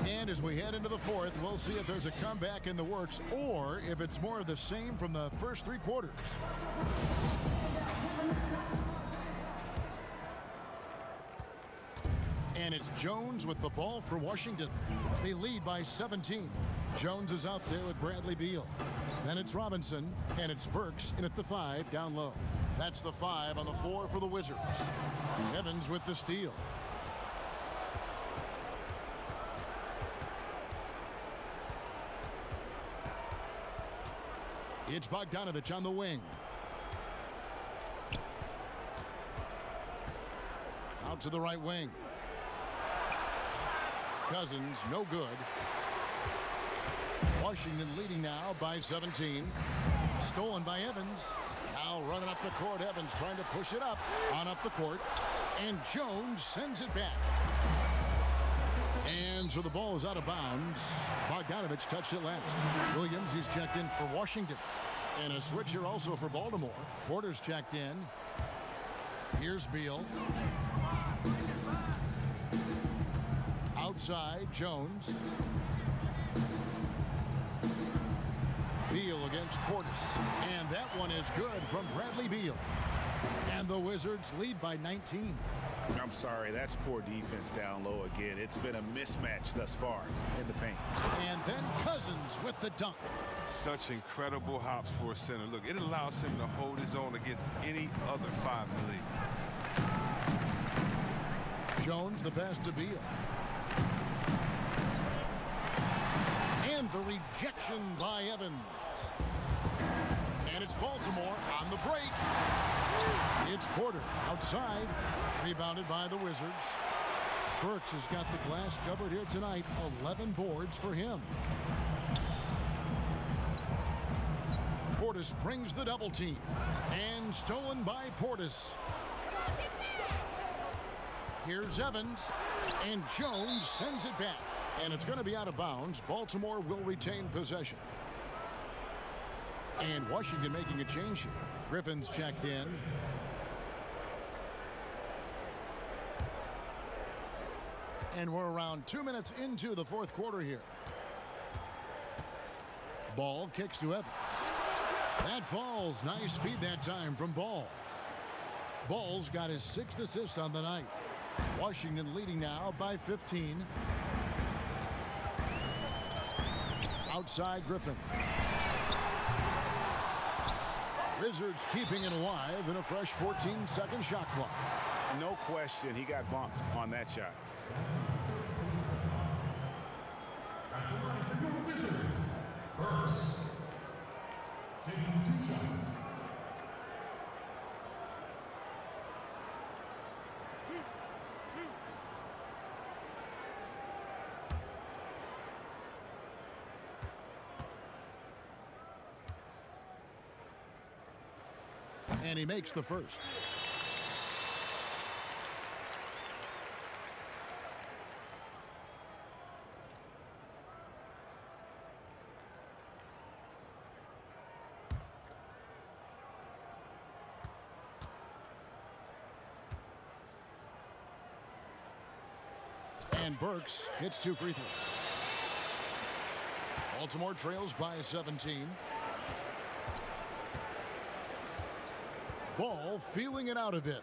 S2: And as we head into the fourth, we'll see if there's a comeback in the works or if it's more of the same from the first 3 quarters. And it's Jones with the ball for Washington. They lead by 17. Jones is out there with Bradley Beal. Then it's Robinson, and it's Burks in at the 5 down low. That's the 5 on the 4 for the Wizards. Evans with the steal. It's Bogdanovic on the wing. Out to the right wing. Cousins, no good. Washington leading now by 17. Stolen by Evans. Now running up the court. Evans trying to push it up. On up the court. And Jones sends it back. And so the ball is out of bounds. Bogdanovic touched it last. Williams, he's checked in for Washington. And a switch here also for Baltimore. Porter's checked in. Here's Beal. Outside, Jones. Beal against Portis. And that one is good from Bradley Beal. And the Wizards lead by 19.
S4: I'm sorry, that's poor defense down low again. It's been a mismatch thus far in the paint.
S2: And then Cousins with the dunk.
S3: Such incredible hops for a center. Look, it allows him to hold his own against any other 5 in the league.
S2: Jones, the pass to Beal. And the rejection by Evans. And it's Baltimore on the break. It's Porter outside. Rebounded by the Wizards. Burks has got the glass covered here tonight. 11 boards for him. Portis brings the double team. And stolen by Portis. Here's Evans. And Jones sends it back. And it's going to be out of bounds. Baltimore will retain possession. And Washington making a change here. Griffin's checked in. And we're around 2 minutes into the fourth quarter here. Ball kicks to Evans. That falls. Nice feed that time from Ball. Ball's got his 6th assist on the night. Washington leading now by 15. Outside Griffin. Wizards keeping it alive in a fresh 14-second shot clock.
S4: No question, he got bumped on that shot.
S1: Taking 2 shots.
S2: And he makes the first. And Burks hits 2 free throws. Baltimore trails by 17. Ball feeling it out a bit.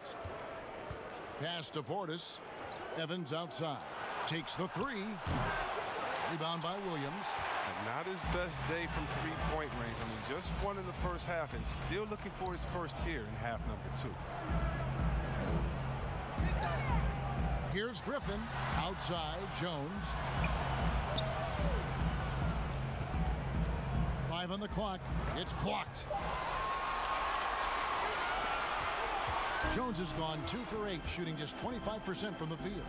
S2: Pass to Portis. Evans outside. Takes the 3. Rebound by Williams.
S3: And not his best day from three-point range. I mean, just won in the first half and still looking for his first here in half number 2.
S2: Here's Griffin. Outside, Jones. 5 on the clock. It's blocked. Jones has gone 2 for 8, shooting just 25% from the field.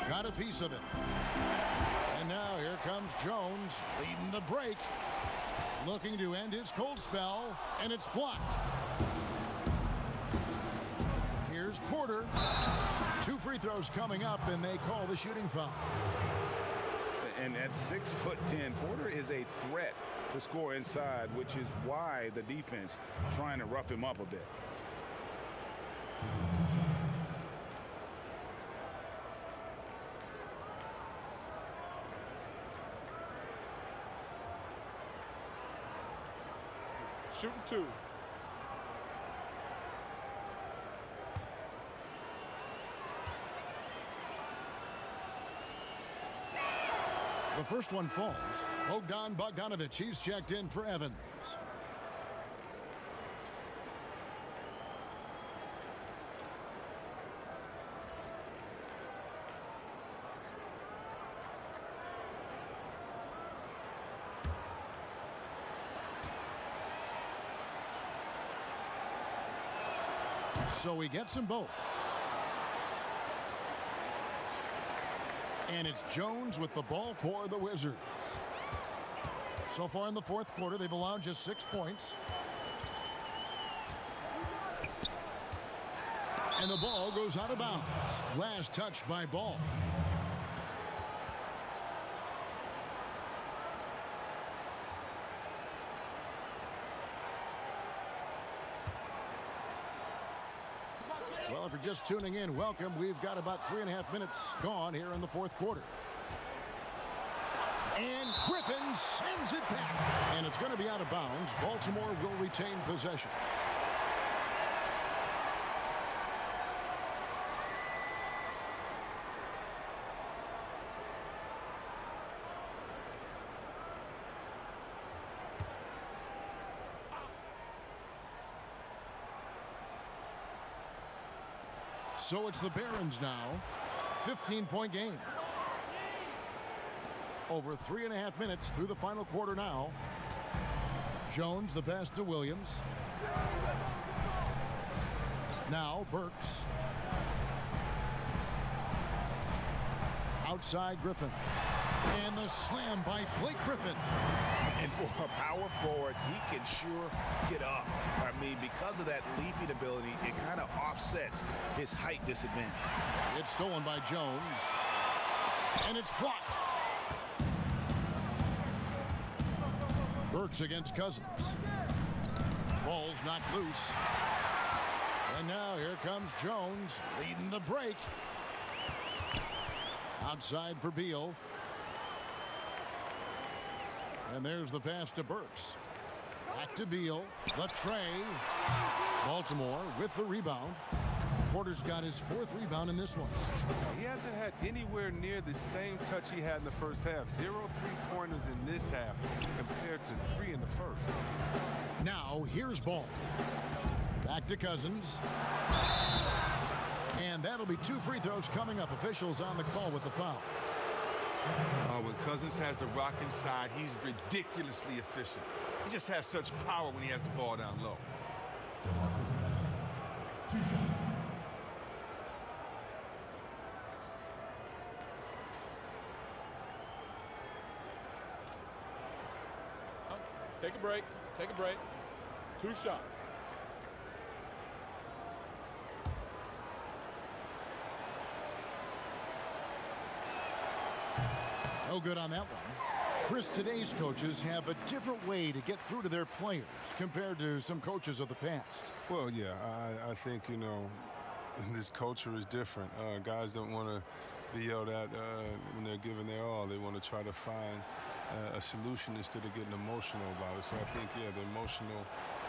S2: Got a piece of it. And now here comes Jones leading the break. Looking to end his cold spell, and it's blocked. Here's Porter. 2 free throws coming up, and they call the shooting foul.
S4: And at 6'10", Porter is a threat to score inside, which is why the defense trying to rough him up a bit.
S6: Shooting 2.
S2: The first one falls. Bogdanovich, he's checked in for Evans. So he gets them both. And it's Jones with the ball for the Wizards. So far in the fourth quarter, they've allowed just 6 points. And the ball goes out of bounds. Last touch by Ball. Well, if you're just tuning in, welcome. We've got about 3.5 minutes gone here in the fourth quarter. And Griffin sends it back. And it's going to be out of bounds. Baltimore will retain possession. So it's the Barons now. 15-point game. Over 3.5 minutes through the final quarter now. Jones, the pass to Williams. Now Burks. Outside Griffin. And the slam by Blake Griffin.
S7: And for a power forward, he can sure get up. I mean, because of that leaping ability, it kind of offsets his height disadvantage.
S2: It's stolen by Jones. And it's blocked. Burks against Cousins. Ball's not loose. And now here comes Jones leading the break. Outside for Beal. And there's the pass to Burks. Back to Beal. The tray. Baltimore with the rebound. Porter's got his 4th rebound in this one.
S3: He hasn't had anywhere near the same touch he had in the first half. 0 3-pointers in this half compared to 3 in the first.
S2: Now here's Ball. Back to Cousins. And that'll be 2 free throws coming up. Officials on the call with the foul.
S3: When Cousins has the rock inside, he's ridiculously efficient. He just has such power when he has the ball down low.
S1: 2 shots.
S6: Take a break. Take a break. 2 shots.
S2: No good on that one. Chris, today's coaches have a different way to get through to their players compared to some coaches of the past.
S3: Well, yeah, I think, you know, this culture is different. Guys don't want to be yelled at when they're giving their all. They want to try to find a solution instead of getting emotional about it. So I think, yeah, the emotional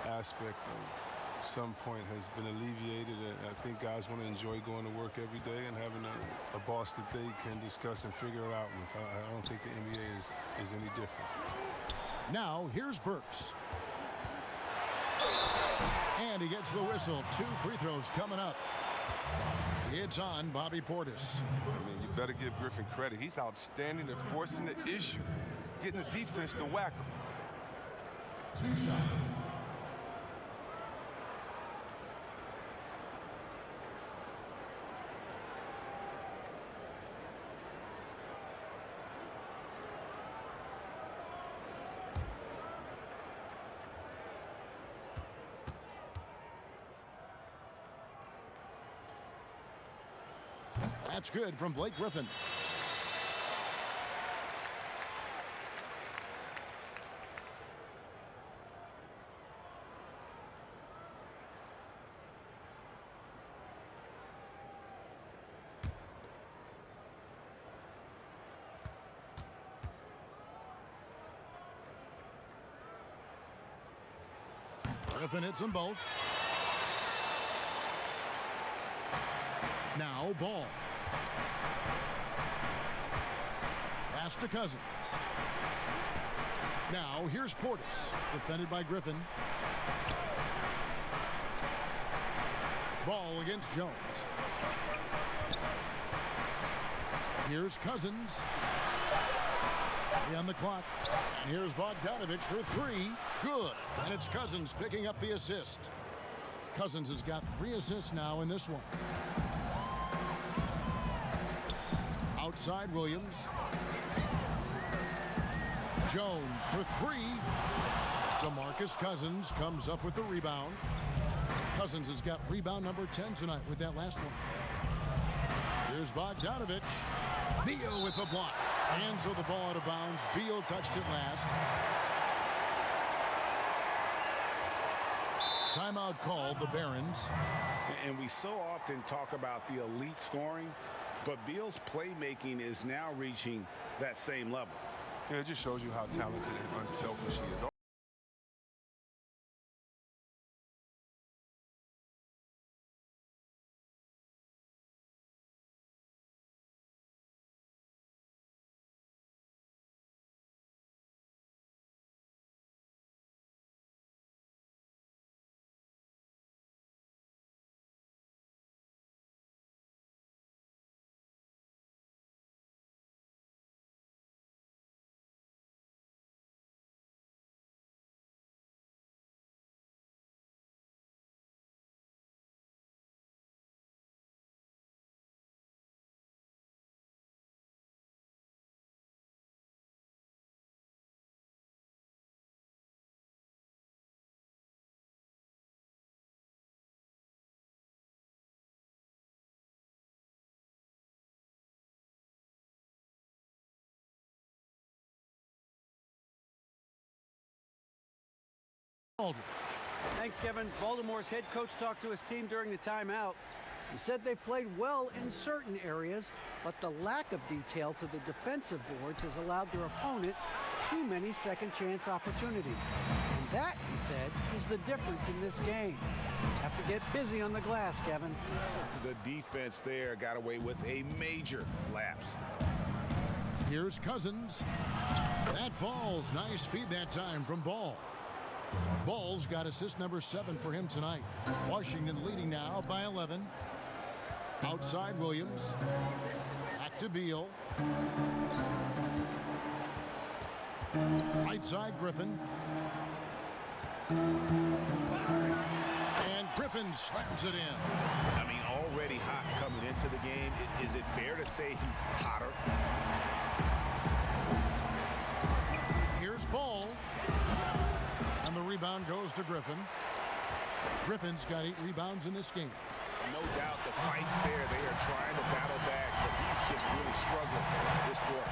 S3: aspect of some point has been alleviated. I think guys want to enjoy going to work every day and having a boss that they can discuss and figure it out with. I don't think the NBA is any different.
S2: Now here's Burks. And he gets the whistle. 2 free throws coming up. It's on Bobby Portis.
S3: I mean, you better give Griffin credit. He's outstanding at forcing the issue, getting the defense to whack him.
S1: 2 shots.
S2: That's good from Blake Griffin. Griffin hits them both. Now Ball. Pass to Cousins. Now here's Portis, defended by Griffin. Ball against Jones. Here's Cousins. 3 on the clock. And here's Bogdanovich for 3. Good. And it's Cousins picking up the assist. Cousins has got 3 assists now in this one. Outside Williams. Jones for 3. DeMarcus Cousins comes up with the rebound. Cousins has got rebound number 10 tonight with that last one. Here's Bogdanovich. Beal with the block. Hands with the ball out of bounds. Beal touched it last. Timeout called the Barons.
S4: And we so often talk about the elite scoring, but Beal's playmaking is now reaching that same level.
S3: Yeah, it just shows you how talented and unselfish he is.
S5: Thanks, Kevin. Baltimore's head coach talked to his team during the timeout. He said they've played well in certain areas, but the lack of detail to the defensive boards has allowed their opponent too many second chance opportunities. And That, he said, is the difference in this game. Have to get busy on the glass, Kevin.
S7: The defense there got away with a major lapse.
S2: Here's Cousins. That falls. Nice feed that time from Ball. Ball's got assist number 7 for him tonight. Washington leading now by 11. Outside Williams. Back to Beal. Right side Griffin. And Griffin slams it in.
S7: I mean, already hot coming into the game. Is it fair to say he's hotter?
S2: Here's Ball. And the rebound goes to Griffin. Griffin's got 8 rebounds in this game.
S7: No doubt the fight's there. They are trying to battle back, but he's just really struggling this quarter.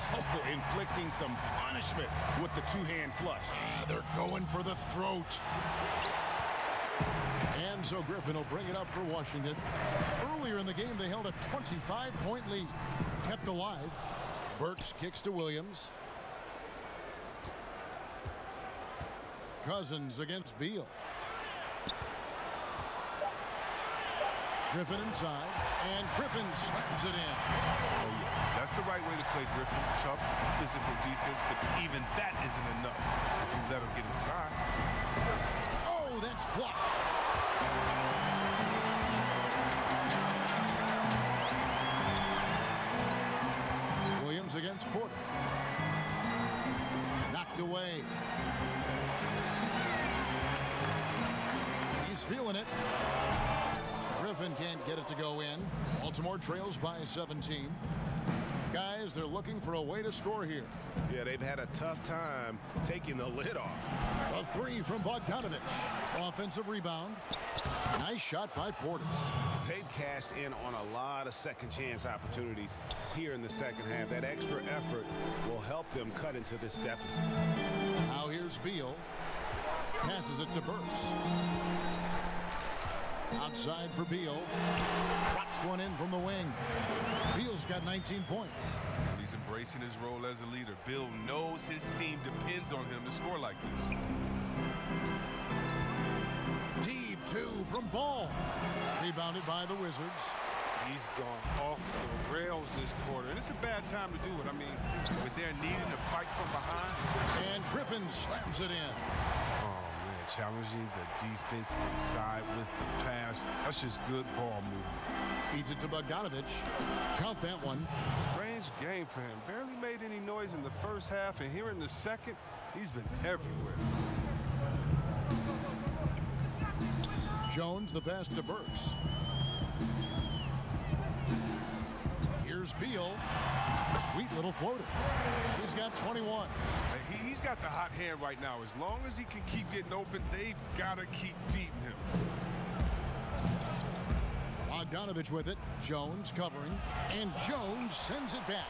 S7: Oh, inflicting some punishment with the two-hand flush.
S2: They're going for the throat. And so Griffin will bring it up for Washington. Earlier in the game, they held a 25-point lead. Kept alive. Burks kicks to Williams. Cousins against Beal. Griffin inside, and Griffin slams it in.
S3: Oh, yeah. That's the right way to play Griffin. Tough, physical defense, but even that isn't enough if you let him get inside.
S2: Oh, that's blocked. Williams against Porter. Knocked away. He's feeling it. Griffin can't get it to go in. Baltimore trails by 17. Guys, they're looking for a way to score here.
S7: Yeah, they've had a tough time taking the lid off.
S2: A 3 from Bogdanovich. Offensive rebound. Nice shot by Portis.
S7: They've cashed in on a lot of second chance opportunities here in the second half. That extra effort will help them cut into this deficit.
S2: Now here's Beal. Passes it to Burks. Outside for Beal. Drops one in from the wing. Beal's got 19 points.
S3: He's embracing his role as a leader. Bill knows his team depends on him to score like this.
S2: Deep 2 from Ball. Rebounded by the Wizards.
S3: He's gone off the rails this quarter, and it's a bad time to do it. I mean, when they're needing to fight from behind.
S2: And Griffin slams it in.
S3: Challenging the defense inside with the pass. That's just good ball movement.
S2: Feeds it to Bogdanovich. Count that one.
S3: Strange game for him. Barely made any noise in the first half, and here in the second, he's been everywhere.
S2: Jones, the pass to Burks. Here's Beal. Sweet little floater. He's got 21.
S3: He's got the hot hand right now. As long as he can keep getting open, they've got to keep feeding him.
S2: Bogdanovich with it. Jones covering. And Jones sends it back.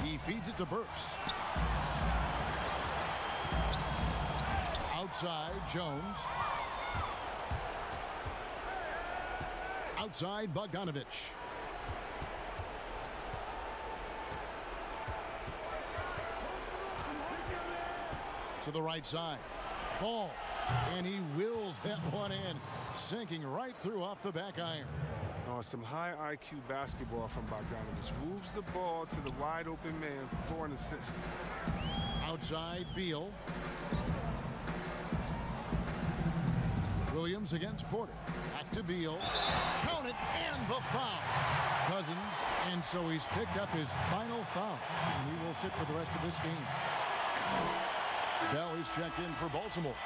S2: He feeds it to Burks. Outside, Jones. Outside, Bogdanovich. To the right side. Ball. And he wills that one in. Sinking right through off the back iron.
S3: Oh, some high IQ basketball from Bogdanovich. Moves the ball to the wide open man for an assist.
S2: Outside, Beal. Williams against Porter. Back to Beal. Count it, and the foul. Cousins, and so he's picked up his final foul. And he will sit for the rest of this game. Bell is checked in for Baltimore.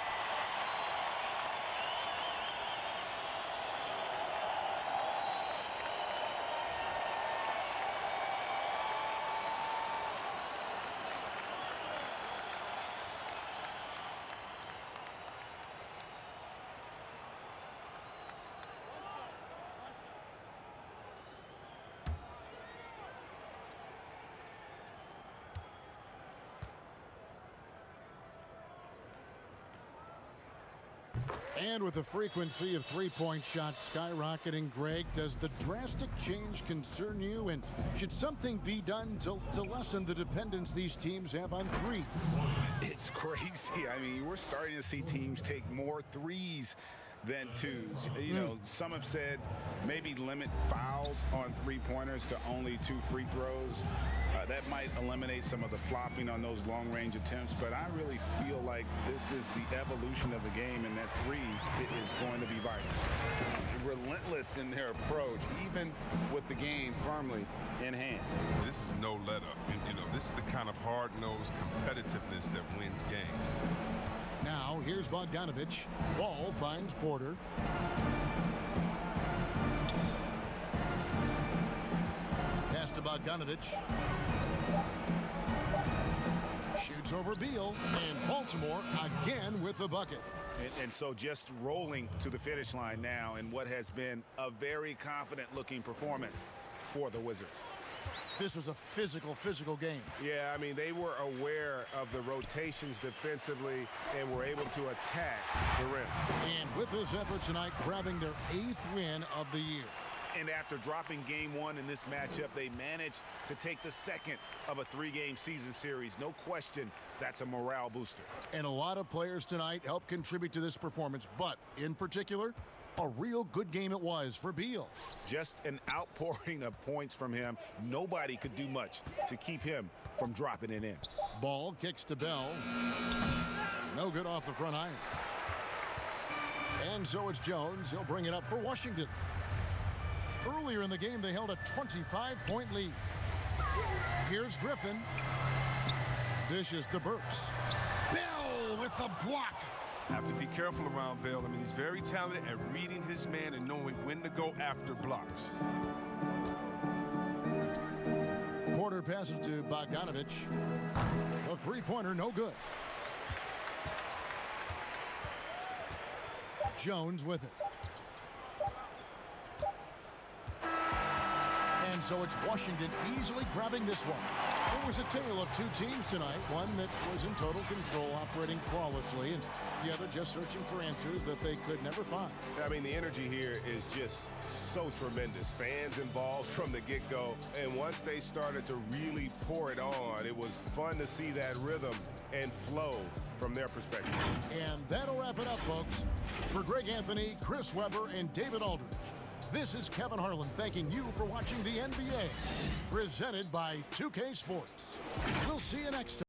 S2: And with the frequency of three-point shots skyrocketing, Greg, does the drastic change concern you? And should something be done to lessen the dependence these teams have on threes?
S4: It's crazy. I mean, we're starting to see teams take more threes than twos. You know, some have said maybe limit fouls on three-pointers to only 2 free throws. That might eliminate some of the flopping on those long-range attempts, but I really feel like this is the evolution of the game, and that three is going to be vital. Relentless in their approach, even with the game firmly in hand.
S3: This is no let-up. You know, this is the kind of hard-nosed competitiveness that wins games.
S2: Now, here's Bogdanovich. Ball finds Porter. Pass to Bogdanovich. Shoots over Beal, and Baltimore again with the bucket.
S4: And so just rolling to the finish line now in what has been a very confident-looking performance for the Wizards.
S2: This was a physical game.
S7: Yeah, I mean, they were aware of the rotations defensively and were able to attack the rim.
S2: And with this effort tonight, grabbing their 8th win of the year.
S4: And after dropping game 1 in this matchup, they managed to take the second of a 3-game season series. No question, that's a morale booster.
S2: And a lot of players tonight helped contribute to this performance, but in particular, a real good game it was for Beal.
S4: Just an outpouring of points from him. Nobody could do much to keep him from dropping it in.
S2: Ball kicks to Bell. No good off the front iron. And so it's Jones. He'll bring it up for Washington. Earlier in the game, they held a 25-point lead. Here's Griffin. Dishes to Burks. Bell with the block.
S3: Have to be careful around Bell. I mean, he's very talented at reading his man and knowing when to go after blocks.
S2: Porter passes to Bogdanovich. The three-pointer, no good. Jones with it. And so it's Washington easily grabbing this one. There was a tale of 2 teams tonight, one that was in total control, operating flawlessly, and the other just searching for answers that they could never find.
S7: I mean, the energy here is just so tremendous. Fans involved from the get-go, and once they started to really pour it on, it was fun to see that rhythm and flow from their perspective.
S2: And that'll wrap it up, folks. For Greg Anthony, Chris Webber, and David Aldridge, this is Kevin Harlan thanking you for watching the NBA, presented by 2K Sports. We'll see you next time.